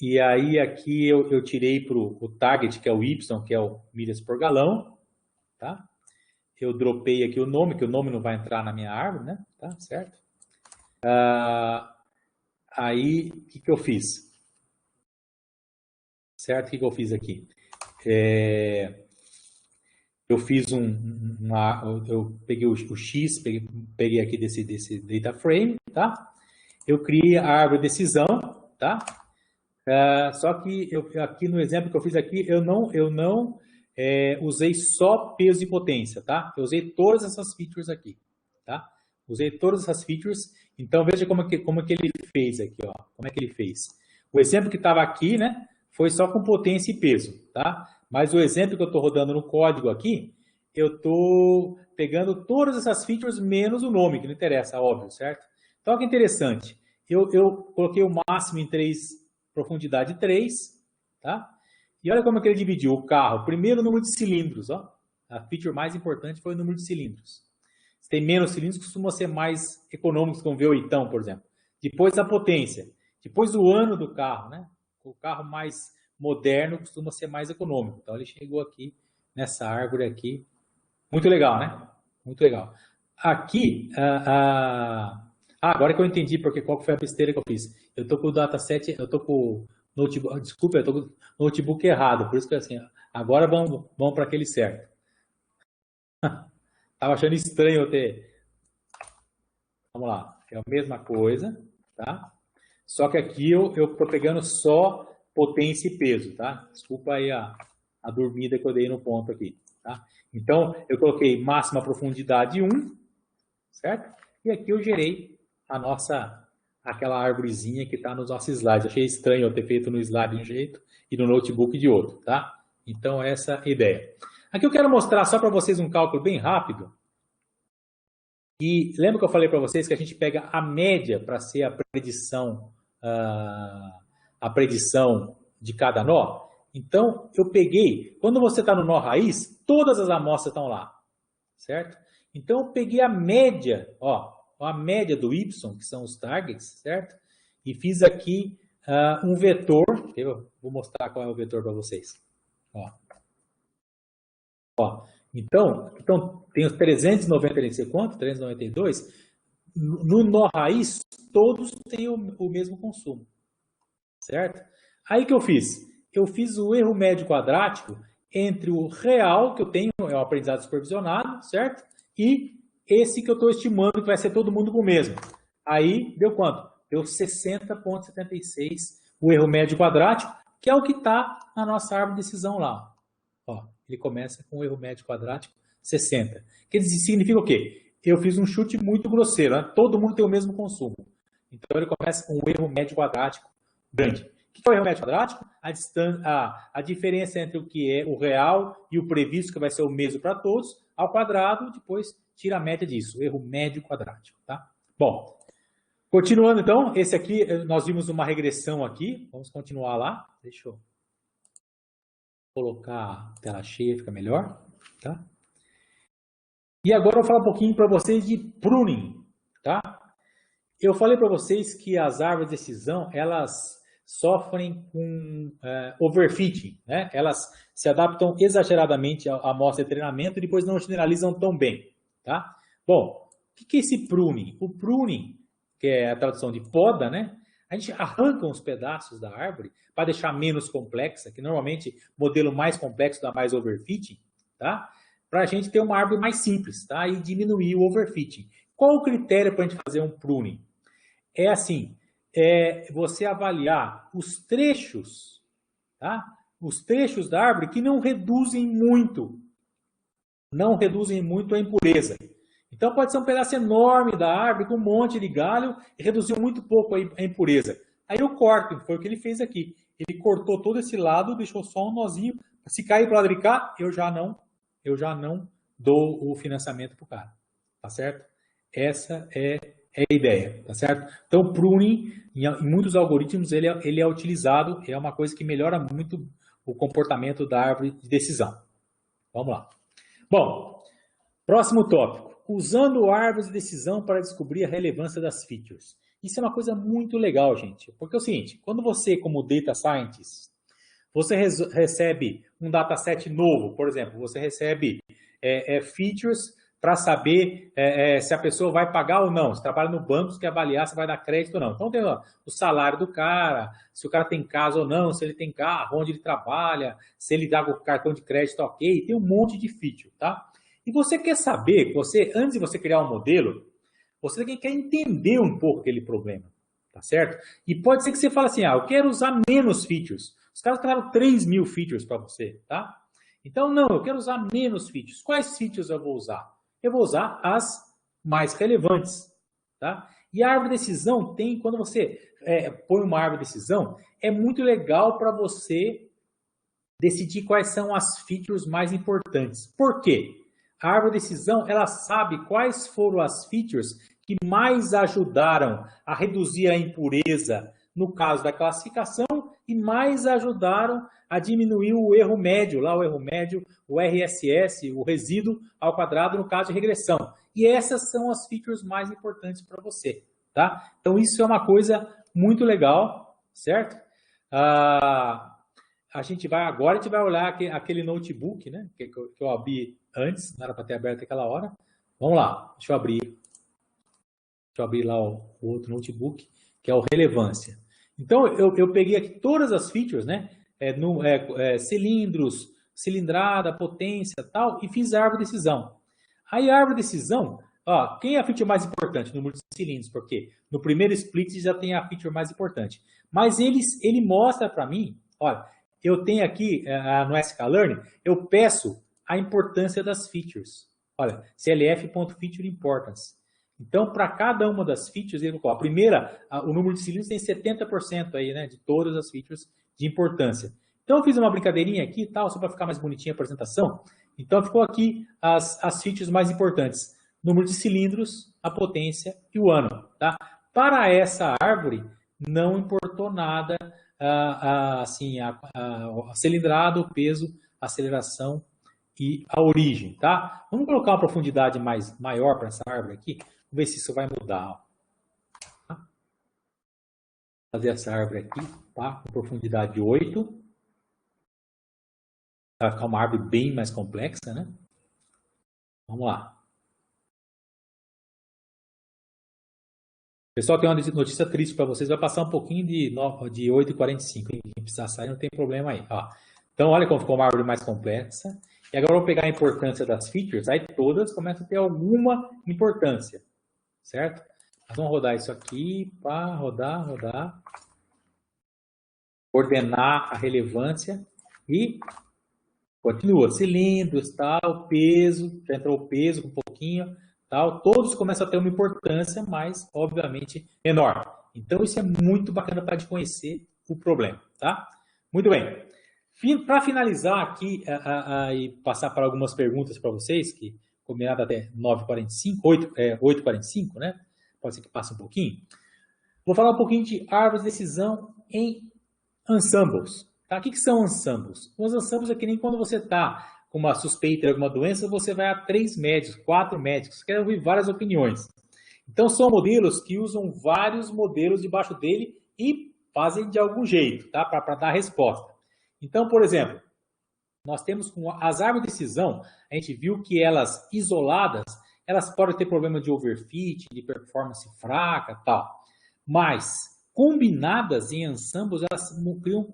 E aí aqui eu tirei para o target, que é o Y, que é o milhas por galão, tá? Eu dropei aqui o nome, que o nome não vai entrar na minha árvore, né? Tá certo? Aí, o que eu fiz? Certo? O que eu fiz aqui? Eu fiz eu peguei o X, peguei aqui desse data frame, tá? Eu criei a árvore de decisão, tá? Só que aqui no exemplo que eu fiz aqui, eu não usei só peso e potência, tá? Eu usei todas essas features aqui, tá? Usei todas essas features. Então, veja como que ele fez aqui, ó. Como é que ele fez? O exemplo que estava aqui, né? Foi só com potência e peso, tá? Mas o exemplo que eu estou rodando no código aqui, eu estou pegando todas essas features menos o nome, que não interessa, óbvio, certo? Então, olha que interessante. Eu coloquei o máximo em 3, profundidade 3, tá? E olha como é que ele dividiu o carro. Primeiro, o número de cilindros, ó. A feature mais importante foi o número de cilindros. Se tem menos cilindros, costuma ser mais econômicos, como o V8, por exemplo. Depois, a potência. Depois, o ano do carro, né? O carro mais moderno costuma ser mais econômico. Então, ele chegou aqui, nessa árvore aqui. Muito legal, né? Muito legal. Aqui, agora que eu entendi qual que foi a besteira que eu fiz. Eu tô com o dataset, eu tô com o notebook, desculpa, eu tô com o notebook errado, por isso que assim, agora vamos para aquele certo. Estava achando estranho eu ter... Vamos lá, é a mesma coisa, tá? Só que aqui eu estou pegando só potência e peso, tá? Desculpa aí a dormida que eu dei no ponto aqui, tá? Então, eu coloquei máxima profundidade 1, certo? E aqui eu gerei aquela árvorezinha que está nos nossos slides. Achei estranho eu ter feito no slide de um jeito e no notebook de outro, tá? Então, essa é a ideia. Aqui eu quero mostrar só para vocês um cálculo bem rápido. E lembra que eu falei para vocês que a gente pega a média para ser a predição de cada nó? Então, eu peguei, quando você está no nó raiz, todas as amostras estão lá, certo? Então, eu peguei a média, a média do Y, que são os targets, certo? E fiz aqui um vetor, eu vou mostrar qual é o vetor para vocês. Então, tem os 390, não sei quanto, 392. No nó raiz, todos têm o mesmo consumo, certo? Aí que eu fiz? Eu fiz o erro médio quadrático entre o real, que eu tenho, é um aprendizado supervisionado, certo? E esse que eu estou estimando que vai ser todo mundo com o mesmo. Aí, deu quanto? Deu 60,76 o erro médio quadrático, que é o que está na nossa árvore de decisão lá. Ele começa com o erro médio quadrático 60. Que significa o quê? Eu fiz um chute muito grosseiro, né? Todo mundo tem o mesmo consumo. Então ele começa com o erro médio quadrático grande. O que é o erro médio quadrático? A diferença entre o que é o real e o previsto, que vai ser o mesmo para todos, ao quadrado, depois tira a média disso, o erro médio quadrático. Tá? Bom, continuando então, esse aqui, nós vimos uma regressão aqui, vamos continuar lá. Deixa eu colocar a tela cheia, fica melhor. Tá? E agora eu vou falar um pouquinho para vocês de pruning. Tá? Eu falei para vocês que as árvores de decisão, elas sofrem com overfitting, né? Elas se adaptam exageradamente à amostra de treinamento e depois não generalizam tão bem. Tá? Bom, o que é esse pruning? O pruning, que é a tradução de poda, né? A gente arranca uns pedaços da árvore para deixar menos complexa, que normalmente o modelo mais complexo dá mais overfitting, tá? Para a gente ter uma árvore mais simples, tá? E diminuir o overfitting. Qual o critério para a gente fazer um pruning? É assim, você avaliar os trechos, tá? Os trechos da árvore que não reduzem muito a impureza. Então pode ser um pedaço enorme da árvore com um monte de galho e reduziu muito pouco a impureza. Aí eu corto, foi o que ele fez aqui. Ele cortou todo esse lado, deixou só um nozinho. Se cair para o lado de cá, eu já não dou o financiamento para o cara. Tá certo? Essa é a ideia, tá certo? Então o pruning, em muitos algoritmos, ele é utilizado, é uma coisa que melhora muito o comportamento da árvore de decisão. Vamos lá. Bom, próximo tópico. Usando árvores de decisão para descobrir a relevância das features. Isso é uma coisa muito legal, gente. Porque é o seguinte, quando você, como data scientist, você recebe um dataset novo, por exemplo, você recebe features para saber se a pessoa vai pagar ou não. Você trabalha no banco, você quer avaliar se vai dar crédito ou não. Então tem o salário do cara, se o cara tem casa ou não, se ele tem carro, onde ele trabalha, se ele dá o cartão de crédito ok, tem um monte de feature, tá? E você quer saber, antes de você criar um modelo, você quer entender um pouco aquele problema, tá certo? E pode ser que você fale assim, eu quero usar menos features. Os caras criaram 3.000 features para você, tá? Então, não, eu quero usar menos features. Quais features eu vou usar? Eu vou usar as mais relevantes, tá? E a árvore de decisão quando você põe uma árvore de decisão, é muito legal para você decidir quais são as features mais importantes. Por quê? A árvore de decisão, ela sabe quais foram as features que mais ajudaram a reduzir a impureza no caso da classificação e mais ajudaram a diminuir o erro médio, o RSS, o resíduo ao quadrado no caso de regressão. E essas são as features mais importantes para você, tá? Então isso é uma coisa muito legal, certo? A gente vai olhar aquele notebook, né, que eu abri antes, não era para ter aberto aquela hora. Vamos lá, deixa eu abrir lá o outro notebook, que é o relevância. Então, eu peguei aqui todas as features, né, cilindros, cilindrada, potência, tal, e fiz a árvore de decisão. Aí a árvore de decisão, ó, quem é a feature mais importante? O número de cilindros, porque no primeiro split já tem a feature mais importante. Mas ele mostra para mim, olha, eu tenho aqui no sklearn, eu peço a importância das features. Olha, clf.feature importance. Então, para cada uma das features, ele coloca. A primeira, o número de cilindros tem 70% aí, né, de todas as features de importância. Então, eu fiz uma brincadeirinha aqui, tal, só para ficar mais bonitinha a apresentação. Então, ficou aqui as features mais importantes. Número de cilindros, a potência e o ano. Tá? Para essa árvore, não importou nada, assim, a cilindrada, o peso, a aceleração e a origem. Tá? Vamos colocar uma profundidade maior para essa árvore aqui. Vamos ver se isso vai mudar. Ó. Tá? Vou fazer essa árvore aqui, tá? Com profundidade 8. Vai ficar uma árvore bem mais complexa, né? Vamos lá. Pessoal, tem uma notícia triste para vocês. Vai passar um pouquinho de 8h45. Quem precisar sair, não tem problema aí. Ó. Então, olha como ficou uma árvore mais complexa. E agora eu vou pegar a importância das features. Aí todas começam a ter alguma importância. Certo? Nós vamos rodar isso aqui. Pá, rodar. Ordenar a relevância. E continua. Cilindros, tal, peso. Já entrou o peso um pouquinho. Tal, todos começam a ter uma importância, mas, obviamente, menor. Então, isso é muito bacana para conhecer o problema, tá? Muito bem. Para finalizar aqui e passar para algumas perguntas para vocês, que combinado até 8h45, né? Pode ser que passe um pouquinho. Vou falar um pouquinho de árvores de decisão em ensembles. Tá? O que são ensembles? Os ensembles é que nem quando você está com uma suspeita de alguma doença, você vai a 3 médicos, 4 médicos, você quer ouvir várias opiniões. Então, são modelos que usam vários modelos debaixo dele e fazem de algum jeito, tá? Para dar resposta. Então, por exemplo, nós temos com as árvores de decisão, a gente viu que elas isoladas, elas podem ter problema de overfit, de performance fraca tal. Mas, combinadas em ensembles, elas criam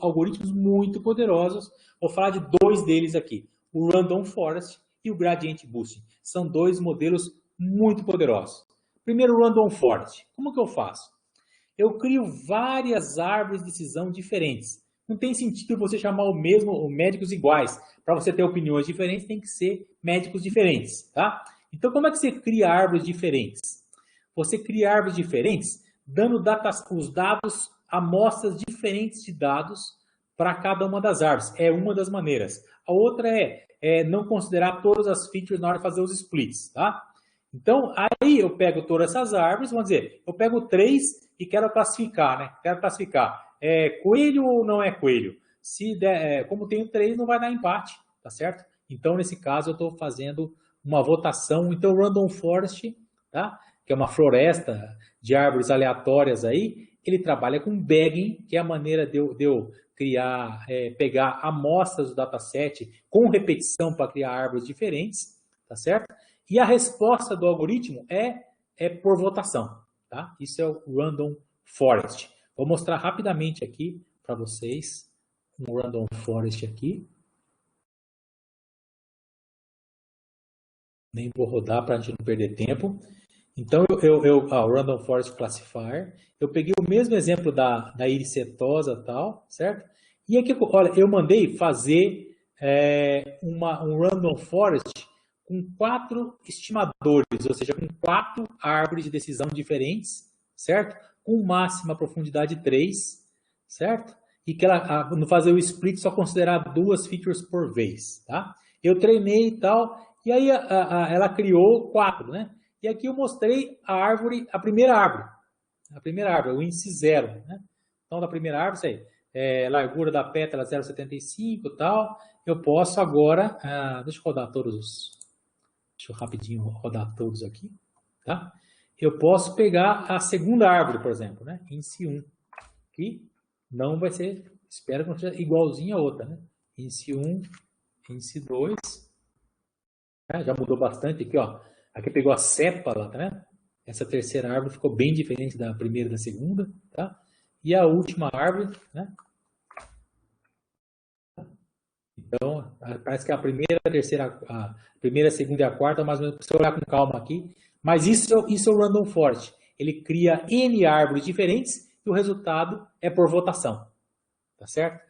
algoritmos muito poderosos. Vou falar de 2 deles aqui, o Random Forest e o Gradient Boosting. São 2 modelos muito poderosos. Primeiro, o Random Forest. Como que eu faço? Eu crio várias árvores de decisão diferentes. Não tem sentido você chamar o mesmo médicos iguais. Para você ter opiniões diferentes, tem que ser médicos diferentes. Tá? Então, como é que você cria árvores diferentes? Você cria árvores diferentes dando os dados, amostras diferentes de dados para cada uma das árvores. É uma das maneiras. A outra é não considerar todas as features na hora de fazer os splits, tá? Então, aí eu pego todas essas árvores, vamos dizer, eu pego 3 e quero classificar, né? Quero classificar, coelho ou não é coelho? Se der, como tenho 3, não vai dar empate, tá certo? Então, nesse caso, eu estou fazendo uma votação. Então, o Random Forest, tá? Que é uma floresta de árvores aleatórias aí, ele trabalha com bagging, que é a maneira de eu criar, pegar amostras do dataset com repetição para criar árvores diferentes, tá certo? E a resposta do algoritmo é por votação, tá? Isso é o Random Forest. Vou mostrar rapidamente aqui para vocês um Random Forest aqui. Nem vou rodar para a gente não perder tempo. Então, o Random Forest Classifier, eu peguei o mesmo exemplo da iricetosa e tal, certo? E aqui, olha, eu mandei fazer um Random Forest com 4 estimadores, ou seja, com 4 árvores de decisão diferentes, certo? Com máxima profundidade 3, certo? E que ela, no fazer o split, só considerar 2 features por vez, tá? Eu treinei e tal, e aí ela criou 4, né? E aqui eu mostrei a primeira árvore, o índice 0. Né? Então, da primeira árvore, isso aí, largura da pétala 0,75 e tal. Eu posso agora, deixa eu rodar deixa eu rapidinho rodar todos aqui. Tá? Eu posso pegar a segunda árvore, por exemplo, né? Índice 1, que não vai ser, espero que não seja igualzinho a outra. Né? Índice 1, índice 2, já mudou bastante aqui, ó. Aqui pegou a sépala, tá vendo? Essa terceira árvore ficou bem diferente da primeira e da segunda, tá? E a última árvore, né? Então, Parece que a primeira, a terceira, a primeira, a segunda e a quarta, mais ou menos, precisa olhar com calma aqui. Mas isso é o Random Forest. Ele cria N árvores diferentes e o resultado é por votação. Tá certo?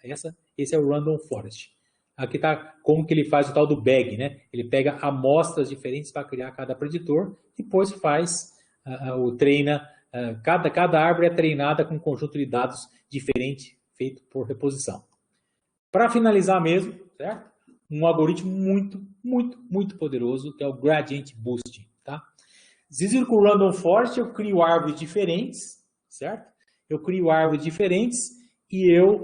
Esse é o Random Forest. Aqui está como que ele faz o tal do bag, né? Ele pega amostras diferentes para criar cada preditor, depois treina, cada árvore é treinada com um conjunto de dados diferente, feito por reposição. Para finalizar mesmo, certo? Um algoritmo muito poderoso, que é o Gradient Boosting, tá? Com o Random Forest, eu crio árvores diferentes, certo? Eu crio árvores diferentes e eu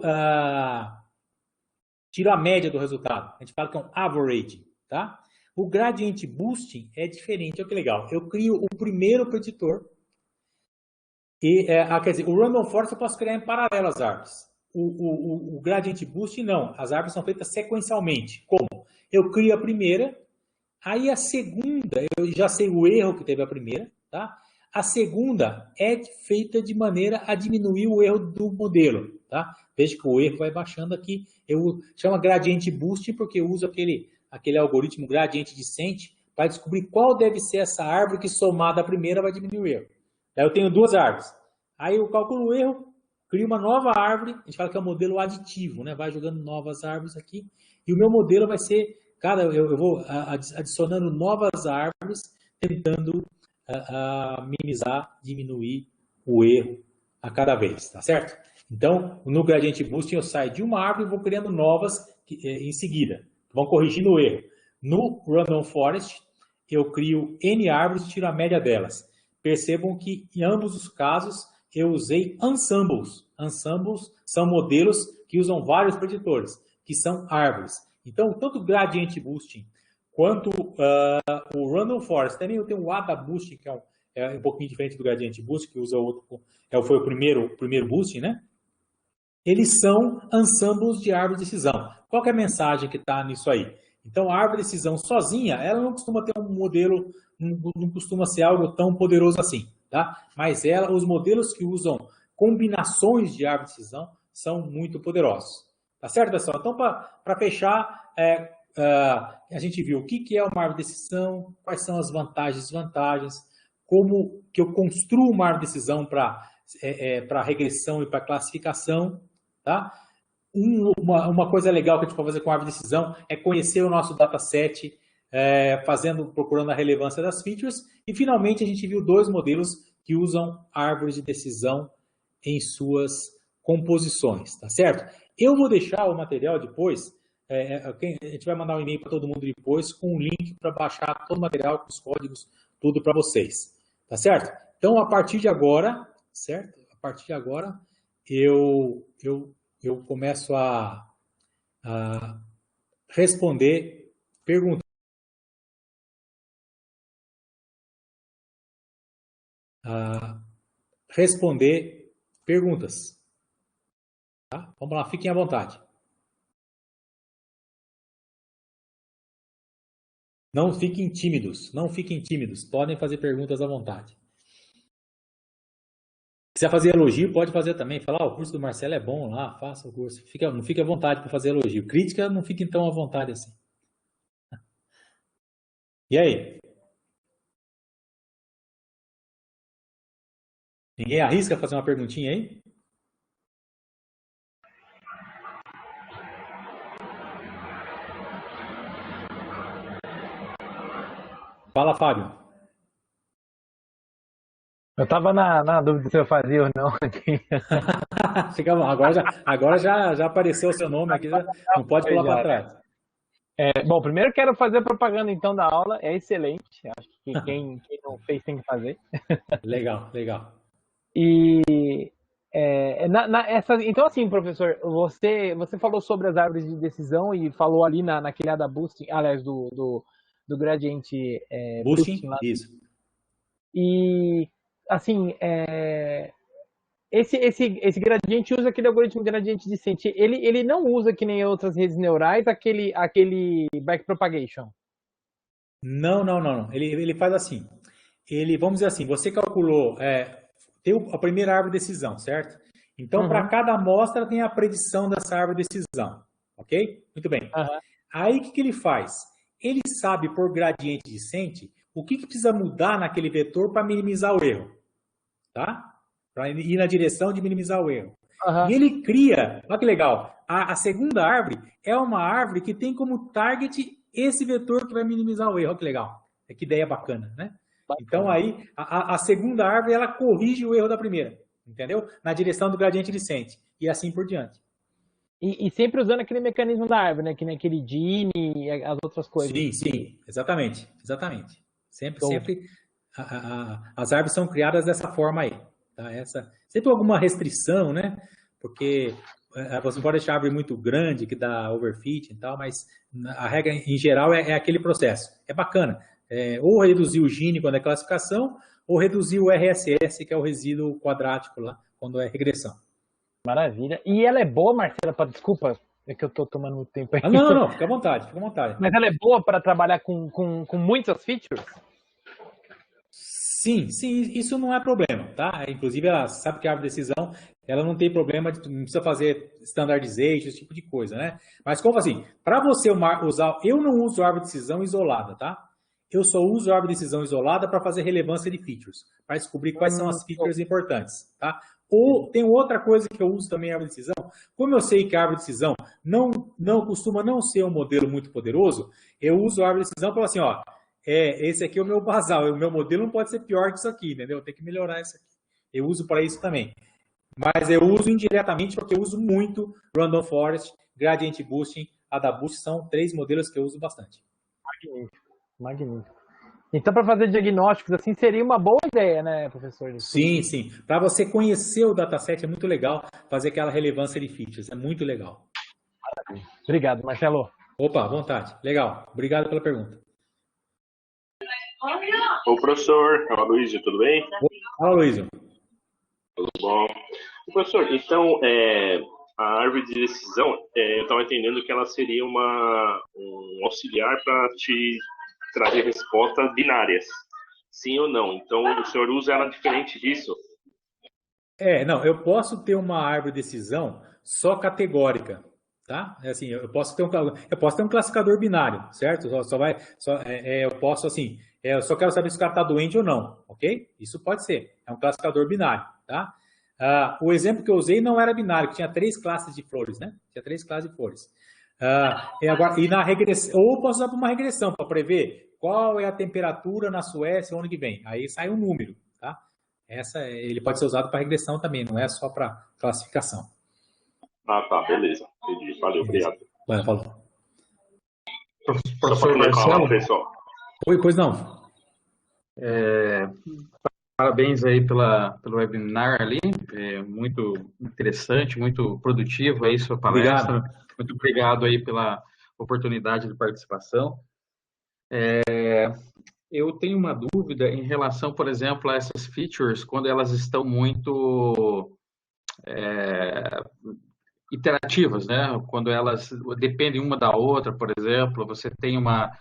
tiro a média do resultado. A gente fala que é um average, tá? O Gradient Boosting é diferente, olha que legal. Eu crio o primeiro preditor e, quer dizer, o Random Forest eu posso criar em paralelo às árvores. O Gradient Boosting não, as árvores são feitas sequencialmente. Como? Eu crio a primeira, aí a segunda, eu já sei o erro que teve a primeira, tá? A segunda é feita de maneira a diminuir o erro do modelo, tá? Veja que o erro vai baixando aqui. Eu chamo Gradient Boosting porque eu uso aquele algoritmo Gradient Descent para descobrir qual deve ser essa árvore que somada à primeira vai diminuir o erro. Daí eu tenho duas árvores. Aí eu calculo o erro, crio uma nova árvore, a gente fala que é um modelo aditivo, né? Vai jogando novas árvores aqui. E o meu modelo vai ser, eu vou adicionando novas árvores, tentando minimizar, diminuir o erro a cada vez, tá certo? Então, no Gradient Boosting eu saio de uma árvore e vou criando novas em seguida, vão corrigindo o erro. No Random Forest, eu crio N árvores e tiro a média delas. Percebam que em ambos os casos eu usei ensembles. Ensembles são modelos que usam vários preditores, que são árvores. Então, tanto o Gradient Boosting quanto o Random Forest, também eu tenho o ADA Boosting, que é um pouquinho diferente do Gradient Boosting, que usa foi o primeiro Boosting, né? Eles são ensembles de árvore de decisão. Qual que é a mensagem que está nisso aí? Então, a árvore de decisão sozinha, ela não costuma ter um modelo, não costuma ser algo tão poderoso assim, tá? Mas os modelos que usam combinações de árvore de decisão são muito poderosos. Tá certo, pessoal? Então, para fechar, a gente viu o que é uma árvore de decisão, quais são as vantagens e desvantagens, como que eu construo uma árvore de decisão para regressão e para classificação, tá? Uma coisa legal que a gente pode fazer com a árvore de decisão é conhecer o nosso dataset, procurando a relevância das features, e finalmente a gente viu dois modelos que usam árvores de decisão em suas composições, tá certo? Eu vou deixar o material depois, a gente vai mandar um e-mail para todo mundo depois com um link para baixar todo o material, com os códigos, tudo para vocês, tá certo? Então, a partir de agora, certo? A partir de agora, eu começo a responder perguntas. Responder perguntas. Tá? Vamos lá, fiquem à vontade. Não fiquem tímidos, podem fazer perguntas à vontade. Se quiser fazer elogio, pode fazer também. Falar, o curso do Marcelo é bom lá, faça o curso. Não fique à vontade para fazer elogio. Crítica, não fique tão à vontade assim. E aí? Ninguém arrisca fazer uma perguntinha aí? Fala, Fábio. Eu estava na dúvida se eu fazia ou não aqui. Fica bom. Agora já apareceu o seu nome aqui, não pode pular para trás. Bom, primeiro quero fazer propaganda então da aula, é excelente. Acho que quem não fez tem que fazer. Legal. E então assim, professor, você falou sobre as árvores de decisão e falou ali naquele ADA Boosting, aliás, do Gradient Boosting lá. Isso. E assim, esse gradiente usa aquele algoritmo gradiente descent. Ele não usa, que nem outras redes neurais, aquele backpropagation. Não. Ele faz assim. Vamos dizer assim, você calculou, tem a primeira árvore de decisão, certo? Então, para cada amostra tem a predição dessa árvore de decisão, ok? Muito bem. Aí, o que ele faz? Ele sabe, por gradiente descente, o que precisa mudar naquele vetor para minimizar o erro. Tá? Para ir na direção de minimizar o erro. Uhum. E ele cria, olha que legal, a segunda árvore é uma árvore que tem como target esse vetor que vai minimizar o erro. Olha que legal, que ideia bacana, né? Bacana. Então aí, a segunda árvore, ela corrige o erro da primeira, entendeu? Na direção do gradiente descente, e assim por diante. E sempre usando aquele mecanismo da árvore, né? Que nem aquele Gini e as outras coisas. Sim, exatamente. Sempre as árvores são criadas dessa forma aí. Tá? Sempre alguma restrição, né? Porque você pode deixar a árvore muito grande, que dá overfit e tal, mas a regra em geral é aquele processo. É bacana. Ou reduzir o Gini quando é classificação, ou reduzir o RSS, que é o resíduo quadrático lá, quando é regressão. Maravilha. E ela é boa, Marcela, desculpa, é que eu tô tomando muito tempo aí. Não, fica à vontade. Mas ela é boa para trabalhar com muitas features? Sim, isso não é problema, tá? Inclusive, ela sabe que a árvore de decisão, ela não tem problema, não precisa fazer standardization, esse tipo de coisa, né? Mas como assim? Para você usar, eu não uso árvore de decisão isolada, tá? Eu só uso a árvore de decisão isolada para fazer relevância de features, para descobrir quais são as features importantes, tá? Ou tem outra coisa que eu uso também a árvore de decisão. Como eu sei que a árvore de decisão não costuma não ser um modelo muito poderoso, eu uso a árvore de decisão para falar assim, ó, esse aqui é o meu basal, o meu modelo não pode ser pior que isso aqui, entendeu? Eu tenho que melhorar isso aqui. Eu uso para isso também. Mas eu uso indiretamente porque eu uso muito Random Forest, Gradient Boosting, Adaboost, são 3 modelos que eu uso bastante. Magnífico. Então, para fazer diagnósticos assim, seria uma boa ideia, né, professor? Sim. Para você conhecer o dataset é muito legal fazer aquela relevância de features, é muito legal. Obrigado, Marcelo. Opa, à vontade. Legal. Obrigado pela pergunta. Ô, professor, é o Aloysio, tudo bem? Fala, Aloysio. Tudo bom. Professor, então, a árvore de decisão, eu estava entendendo que ela seria um auxiliar para te trazer respostas binárias, sim ou não. Então, o senhor usa ela diferente disso? Não, eu posso ter uma árvore de decisão só categórica, tá? Assim, eu posso ter um classificador binário, certo? Eu posso, assim, eu só quero saber se o cara está doente ou não, ok? Isso pode ser, é um classificador binário, tá? O exemplo que eu usei não era binário, que tinha 3 classes de flores, né? Tinha 3 classes de flores. E na regressão, ou posso usar para uma regressão, para prever qual é a temperatura na Suécia o ano que vem. Aí sai um número, tá? Ele pode ser usado para regressão também, não é só para classificação. Ah, tá, beleza. Entendi. Valeu, obrigado. Falou. Professor Marcelo, pessoal. Oi, pois não. Parabéns aí pelo webinar ali, muito interessante, muito produtivo aí sua palestra. Obrigado. Muito obrigado aí pela oportunidade de participação. Eu tenho uma dúvida em relação, por exemplo, a essas features, quando elas estão muito iterativas, né? Quando elas dependem uma da outra, por exemplo, você tem uma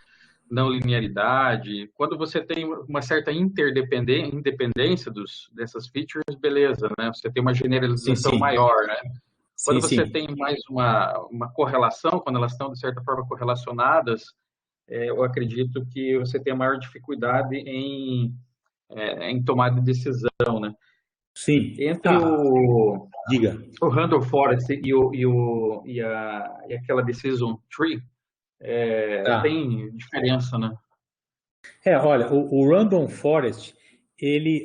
não linearidade. Quando você tem uma certa independência dessas features, beleza, né? Você tem uma generalização maior, né? Quando você tem mais uma correlação, quando elas estão, de certa forma, correlacionadas, eu acredito que você tem a maior dificuldade em tomar de decisão, né? Sim. Entre o Random Forest e aquela Decision Tree, tem diferença, né? Olha, o Random Forest,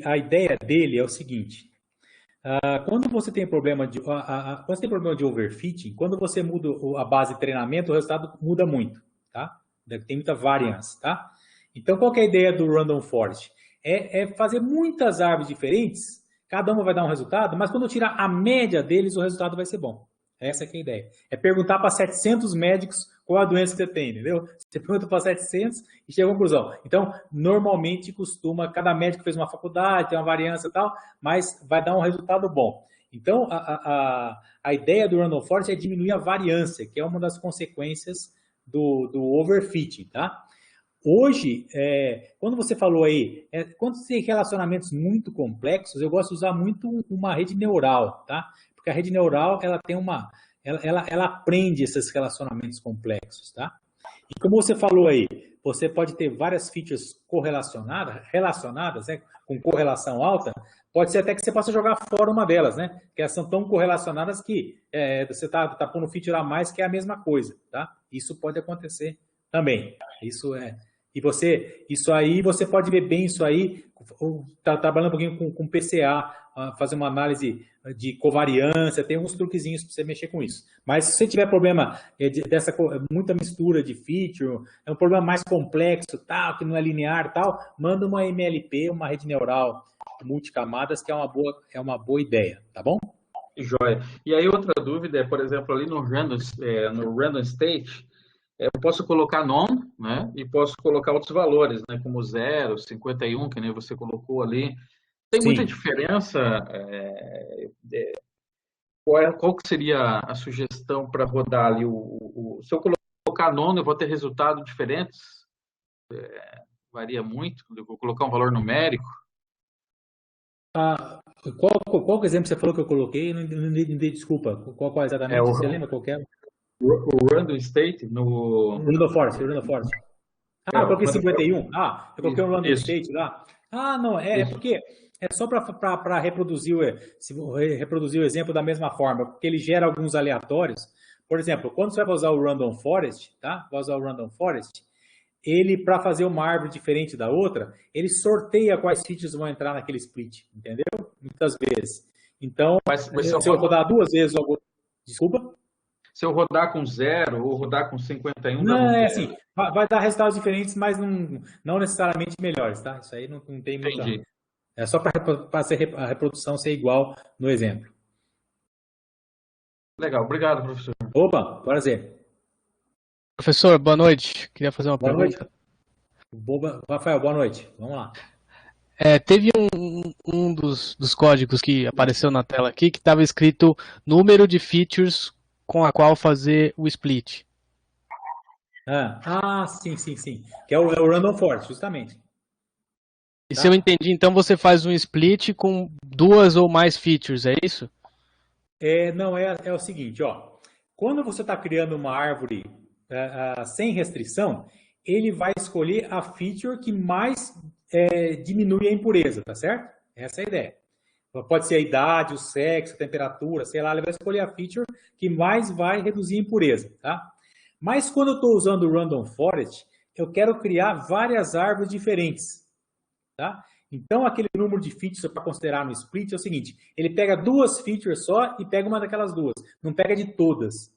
a ideia dele é o seguinte: quando você tem problema de overfitting, quando você muda a base de treinamento, o resultado muda muito, tá? Tem muita variância, tá? Então, qual que é a ideia do Random Forest? É fazer muitas árvores diferentes, cada uma vai dar um resultado, mas quando eu tirar a média deles, o resultado vai ser bom. Essa que é a ideia. É perguntar para 700 médicos qual a doença que você tem, entendeu? Você pergunta para 700 e chega à conclusão. Então, normalmente cada médico fez uma faculdade, tem uma variância e tal, mas vai dar um resultado bom. Então, a ideia do Random Forest é diminuir a variância, que é uma das consequências do overfitting, tá? Hoje, quando você falou aí, quando você tem relacionamentos muito complexos, eu gosto de usar muito uma rede neural, tá? Porque a rede neural, ela tem ela aprende esses relacionamentos complexos, tá? E como você falou aí, você pode ter várias features relacionadas, né, com correlação alta, pode ser até que você possa jogar fora uma delas, né? Que elas são tão correlacionadas que você tá pondo feature a mais que é a mesma coisa, tá? Isso pode acontecer também. Isso aí você pode ver bem isso aí, trabalhando um pouquinho com PCA, fazer uma análise de covariância, tem uns truquezinhos para você mexer com isso. Mas se você tiver problema dessa muita mistura de feature, é um problema mais complexo, tal, que não é linear, tal, manda uma MLP, uma rede neural multicamadas, que é uma boa ideia, tá bom? Joia. E aí outra dúvida é, por exemplo, ali no random state, eu posso colocar none, né? E posso colocar outros valores, né? Como 0, 51, que nem você colocou ali. Tem muita diferença? Qual que seria a sugestão para rodar ali? Se eu colocar none, eu vou ter resultados diferentes? Varia muito? Eu vou colocar um valor numérico? Qual exemplo você falou que eu coloquei? Não dei desculpa. Qual exatamente? Você lembra qual que era? O random state no... Random Forest. Eu coloquei 51. Eu coloquei um random state lá. Não, porque é só para reproduzir o exemplo da mesma forma, porque ele gera alguns aleatórios. Por exemplo, quando você vai usar o random forest, tá? Vai usar o random forest, ele, para fazer uma árvore diferente da outra, ele sorteia quais features vão entrar naquele split, entendeu? Muitas vezes. Então, se eu rodar duas vezes logo... Desculpa? Se eu rodar com 0 ou rodar com 51... Não, assim, vai dar resultados diferentes, mas não necessariamente melhores, tá? Isso aí não tem muito... Entendi. É só para a reprodução ser igual no exemplo. Legal, obrigado, professor. Opa, prazer. Professor, boa noite. Queria fazer uma pergunta. Rafael, boa noite. Vamos lá. Teve um dos códigos que apareceu na tela aqui que estava escrito número de features com a qual fazer o split. Sim. Que é o random forest, justamente. E se eu entendi, então você faz um split com duas ou mais features, é isso? Não, é o seguinte, ó. Quando você está criando uma árvore sem restrição, ele vai escolher a feature que mais diminui a impureza, tá certo? Essa é a ideia. Pode ser a idade, o sexo, a temperatura, sei lá, ele vai escolher a feature que mais vai reduzir a impureza, tá? Mas quando eu estou usando o Random Forest, eu quero criar várias árvores diferentes, tá? Então, aquele número de features para considerar no split é o seguinte, ele pega duas features só e pega uma daquelas duas, não pega de todas,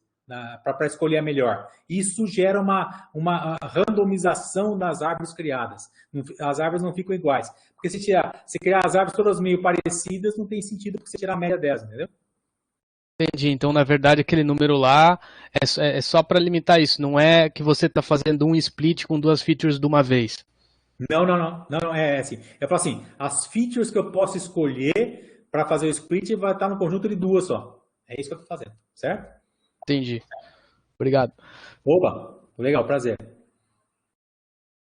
para escolher a melhor. Isso gera uma randomização das árvores criadas. As árvores não ficam iguais. Porque se criar as árvores todas meio parecidas, não tem sentido porque você tirar a média delas, entendeu? Entendi. Então, na verdade, aquele número lá é só para limitar isso. Não é que você está fazendo um split com duas features de uma vez. Não, é assim. Eu falo assim, as features que eu posso escolher para fazer o split vai estar no conjunto de duas só. É isso que eu estou fazendo, certo? Entendi. Obrigado. Opa, legal, prazer.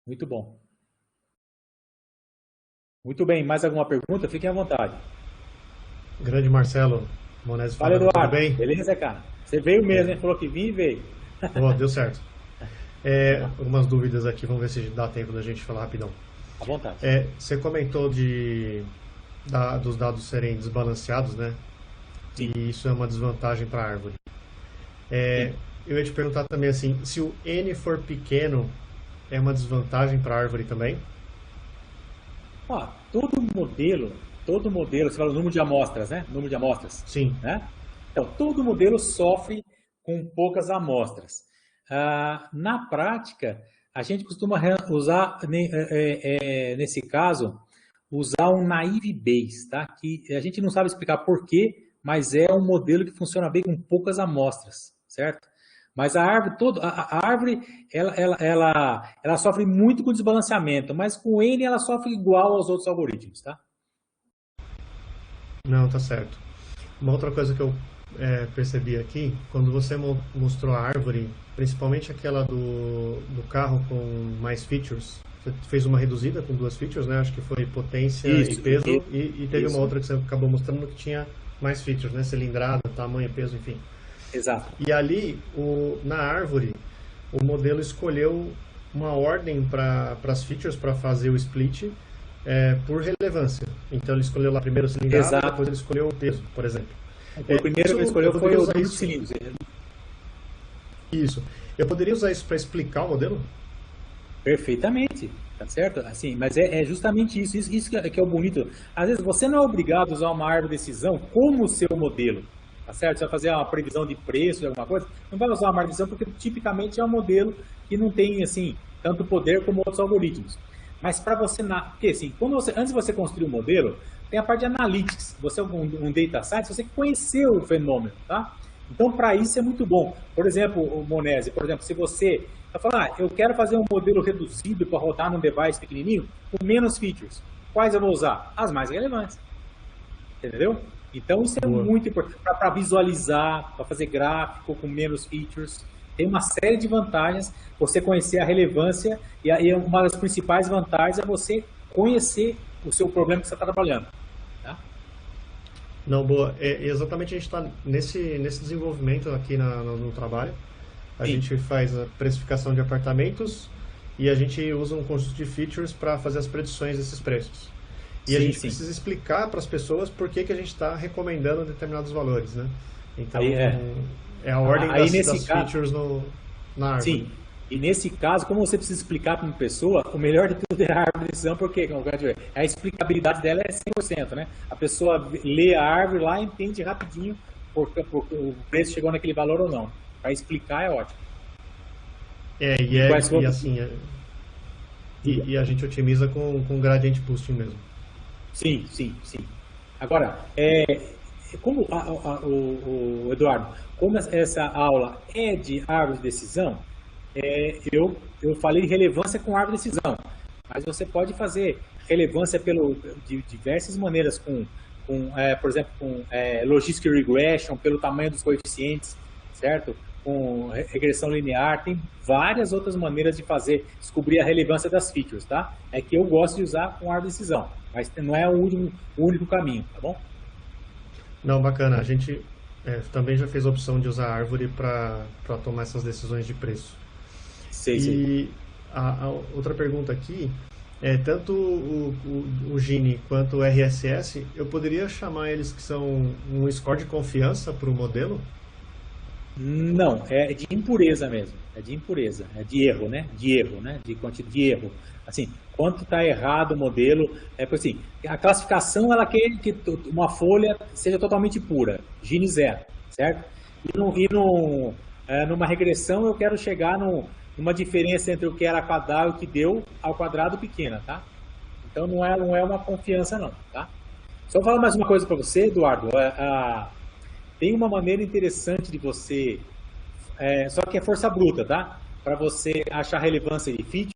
Muito bom. Muito bem, mais alguma pergunta? Fiquem à vontade. Grande Marcelo Monese. Fala, Eduardo. Tudo bem? Beleza, cara? Você veio mesmo, hein? Falou que vinha e veio. Deu certo. Algumas dúvidas aqui, vamos ver se dá tempo da gente falar rapidão. À vontade. Você comentou dos dados serem desbalanceados, né? Sim. E isso é uma desvantagem para a árvore. Eu ia te perguntar também assim, se o N for pequeno, é uma desvantagem para a árvore também? Todo modelo, você fala o número de amostras, né? Número de amostras. Sim. Né? Então, todo modelo sofre com poucas amostras. Na prática, a gente costuma usar, nesse caso, usar um naive Bayes, tá? Que a gente não sabe explicar por quê, mas é um modelo que funciona bem com poucas amostras, certo? Mas a árvore, ela sofre muito com desbalanceamento, mas com N ela sofre igual aos outros algoritmos, tá? Não, tá certo. Uma outra coisa que eu percebi aqui, quando você mostrou a árvore, principalmente aquela do carro com mais features, você fez uma reduzida com duas features, né? Acho que foi potência e peso, e teve uma outra que você acabou mostrando que tinha mais features, né? Cilindrada, tamanho, peso, enfim. Exato. E ali, na árvore, o modelo escolheu uma ordem para as features para fazer o split por relevância. Então ele escolheu lá primeiro o cilindrado, Exato. depois ele escolheu o peso, por exemplo. O primeiro que ele escolheu foi o número de cilindros. Isso. Eu poderia usar isso para explicar o modelo? Perfeitamente, tá certo? Assim, mas é justamente isso que é o bonito. Às vezes você não é obrigado a usar uma árvore de decisão como o seu modelo, tá certo? Você vai fazer uma previsão de preço, de alguma coisa, não vai usar uma árvore de decisão porque tipicamente é um modelo que não tem, assim, tanto poder como outros algoritmos. Mas para você, porque assim, antes de você construir um modelo, tem a parte de analytics, você é um data scientist, você tem que conhecer o fenômeno, tá? Então, para isso é muito bom. Por exemplo, o Monese, se você vai falar, eu quero fazer um modelo reduzido para rodar num device pequenininho, com menos features. Quais eu vou usar? As mais relevantes. Entendeu? Então, isso é muito importante. Para visualizar, para fazer gráfico com menos features. Tem uma série de vantagens você conhecer a relevância e aí uma das principais vantagens é você conhecer o seu problema que você está trabalhando. Tá? Não, boa. Exatamente, a gente está nesse desenvolvimento aqui no trabalho. A gente faz a precificação de apartamentos e a gente usa um conjunto de features para fazer as predições desses preços. E a gente precisa explicar para as pessoas por que a gente está recomendando determinados valores, né? Então, é a ordem das features na árvore. Sim, e nesse caso, como você precisa explicar para uma pessoa, o melhor de tudo é a árvore de decisão, porque a explicabilidade dela é 100%, né? A pessoa lê a árvore lá e entende rapidinho porque o preço chegou naquele valor ou não. Para explicar é ótimo. E a gente otimiza com gradient boosting mesmo. Sim. Agora, como o Eduardo, como essa aula é de árvore de decisão, eu falei relevância com árvore de decisão, mas você pode fazer relevância de diversas maneiras, por exemplo, com logistic regression, pelo tamanho dos coeficientes, certo? Com regressão linear, tem várias outras maneiras de descobrir a relevância das features, tá? É que eu gosto de usar com árvore de decisão, mas não é o único caminho, tá bom? Não, bacana. A gente também já fez a opção de usar árvore para tomar essas decisões de preço. Sei. A outra pergunta aqui tanto o Gini quanto o RSS, eu poderia chamar eles que são um score de confiança para o modelo? Não, é de impureza mesmo. É de impureza, é de erro, né? De quantidade de erro. Assim, quanto está errado o modelo, assim, a classificação ela quer que uma folha seja totalmente pura, Gini 0, certo? Numa regressão eu quero chegar numa diferença entre o que era quadrado e o que deu ao quadrado pequena, tá? Então não é uma confiança não, tá? Só vou falar mais uma coisa para você, Eduardo. Tem uma maneira interessante de você, só que é força bruta, tá? Para você achar relevância de feature.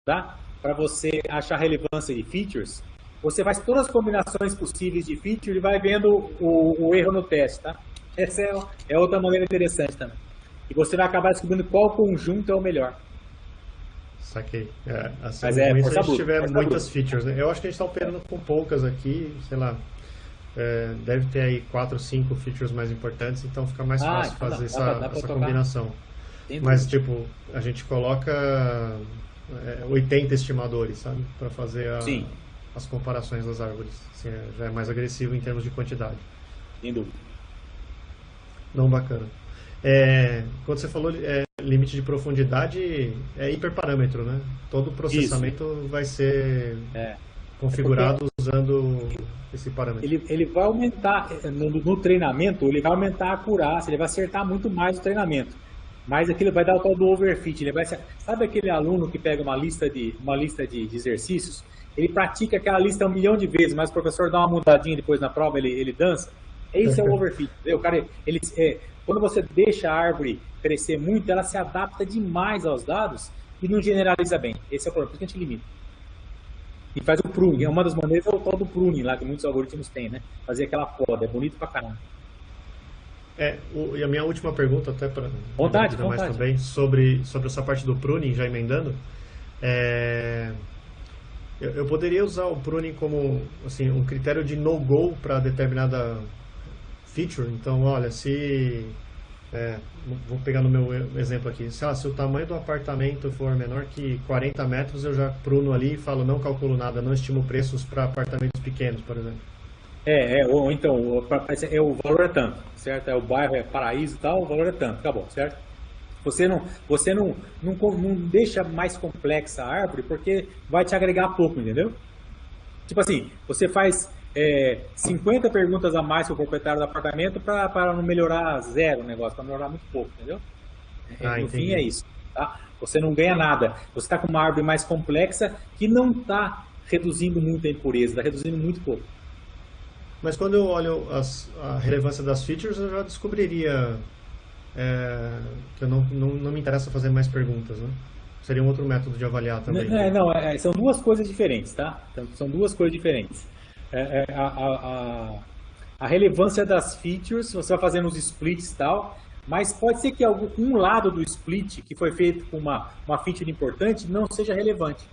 Tá? Para você achar relevância de features, você faz todas as combinações possíveis de feature e vai vendo o erro no teste, tá? Essa é outra maneira interessante também. E você vai acabar descobrindo qual conjunto é o melhor. Saquei. Assim, mas se a gente tiver muitas muitas features, né? Eu acho que a gente está operando com poucas aqui, sei lá, deve ter aí 4 ou 5 features mais importantes, então fica mais fácil fazer essa combinação. Mas, tipo, a gente coloca 80 estimadores, sabe? Para fazer as comparações das árvores. Assim, já é mais agressivo em termos de quantidade. Sem dúvida. Não, bacana. Quando você falou limite de profundidade, é hiperparâmetro, né? Todo o processamento vai ser configurado usando esse parâmetro. Ele vai aumentar, no treinamento, ele vai aumentar a acurácia, ele vai acertar muito mais o treinamento. Mas aquilo vai dar o tal do overfit. Sabe aquele aluno que pega uma lista de exercícios? Ele pratica aquela lista 1 milhão de vezes, mas o professor dá uma mudadinha depois na prova, ele dança. Esse é o overfit. Entendeu? Quando você deixa a árvore crescer muito, ela se adapta demais aos dados e não generaliza bem. Esse é o problema, por isso que a gente limita. E faz o pruning. Uma das maneiras é o tal do pruning lá, que muitos algoritmos têm, né? Fazer aquela poda, é bonito pra caramba. E a minha última pergunta, até para vontade mais também, sobre essa parte do pruning, já emendando, eu poderia usar o pruning como assim, um critério de no-go para determinada feature. Então, olha, vou pegar no meu exemplo aqui. Sei lá, se o tamanho do apartamento for menor que 40 metros, eu já pruno ali e falo, não calculo nada, não estimo preços para apartamentos pequenos, por exemplo. Ou então, o valor é tanto, certo? O bairro é Paraíso e tal, o valor é tanto, acabou, certo? Você não deixa mais complexa a árvore porque vai te agregar pouco, entendeu? Tipo assim, você faz 50 perguntas a mais para o proprietário do apartamento para não melhorar zero o negócio, para melhorar muito pouco, entendeu? No fim é isso, tá? Você não ganha nada. Você está com uma árvore mais complexa que não está reduzindo muito a impureza, está reduzindo muito pouco. Mas quando eu olho a relevância das features, eu já descobriria que eu não me interessa fazer mais perguntas, né? Seria um outro método de avaliar também. São duas coisas diferentes, tá? Então, são duas coisas diferentes. A relevância das features, você vai fazendo os splits e tal, mas pode ser que um lado do split, que foi feito com uma feature importante, não seja relevante.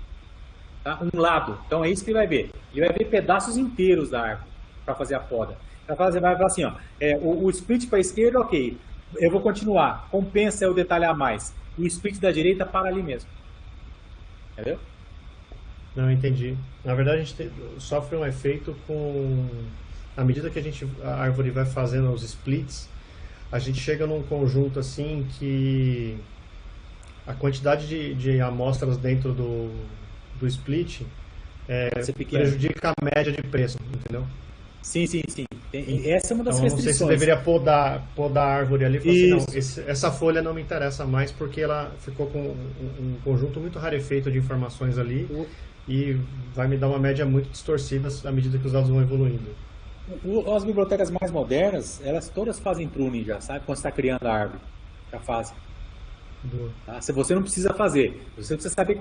Tá? Um lado. Então é isso que ele vai ver. Ele vai ver pedaços inteiros da árvore para fazer a poda. Vai falar assim, ó, o split para a esquerda, ok, eu vou continuar, compensa eu detalhar mais. O split da direita para ali mesmo. Entendeu? Não, entendi. Na verdade, a gente sofre um efeito à medida que a árvore vai fazendo os splits, a gente chega num conjunto assim que a quantidade de amostras dentro do split prejudica a média de preço, entendeu? Sim. Essa é uma das restrições. Não sei se deveria podar a árvore ali e falar assim, não, essa folha não me interessa mais porque ela ficou com um conjunto muito rarefeito de informações ali e vai me dar uma média muito distorcida à medida que os dados vão evoluindo. As bibliotecas mais modernas, elas todas fazem pruning já, sabe? Quando você está criando a árvore, já fazem. Tá? Se você não precisa fazer, você precisa saber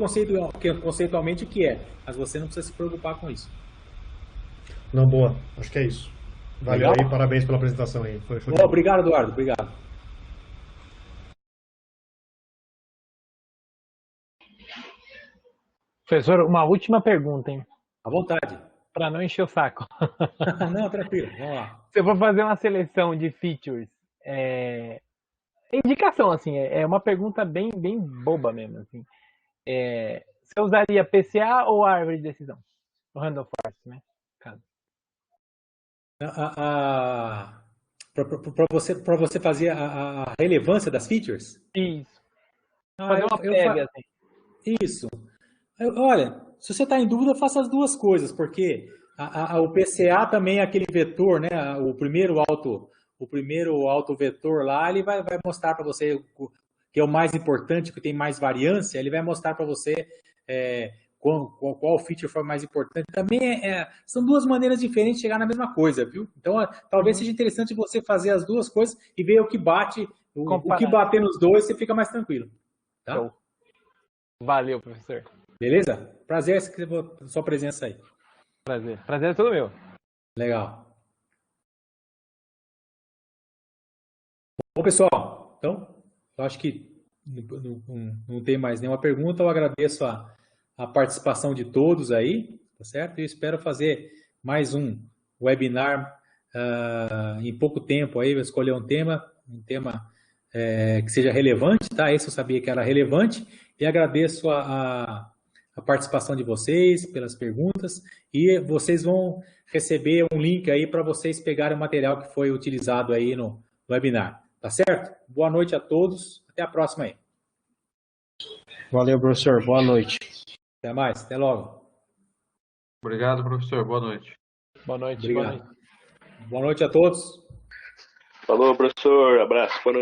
conceitualmente o que é, mas você não precisa se preocupar com isso. Não, boa. Acho que é isso. Valeu. Legal? Aí, parabéns pela apresentação aí. Foi obrigado, Eduardo. Obrigado. Professor, uma última pergunta, hein? À vontade. Para não encher o saco. Não, tranquilo. Vamos lá. Se eu for fazer uma seleção de features, indicação, assim, é uma pergunta bem boba mesmo, assim. Você usaria PCA ou árvore de decisão? O Random Forest, né? Para você fazer a relevância das features? Isso. Fazer uma prévia, assim. Isso. Olha, se você está em dúvida, faça as duas coisas, porque o PCA também é aquele vetor, né? O primeiro autovetor lá, ele vai mostrar para você que é o mais importante, que tem mais variância, ele vai mostrar para você qual feature foi mais importante. Também são duas maneiras diferentes de chegar na mesma coisa, viu? Então, talvez seja interessante você fazer as duas coisas e ver o que bate, o que bater nos dois, você fica mais tranquilo. Tá? Show. Valeu, professor. Beleza? Prazer sua presença aí. Prazer é todo meu. Legal. Bom, pessoal, então, eu acho que não tem mais nenhuma pergunta. Eu agradeço a participação de todos aí, tá certo? E espero fazer mais um webinar em pouco tempo aí, vou escolher um tema que seja relevante, tá? Esse eu sabia que era relevante e agradeço a participação de vocês, pelas perguntas, e vocês vão receber um link aí para vocês pegarem o material que foi utilizado aí no webinar, tá certo? Boa noite a todos, até a próxima aí. Valeu, professor, boa noite. Até mais, até logo. Obrigado, professor, boa noite. Boa noite. Obrigado. Boa noite a todos. Falou, professor, abraço, boa noite.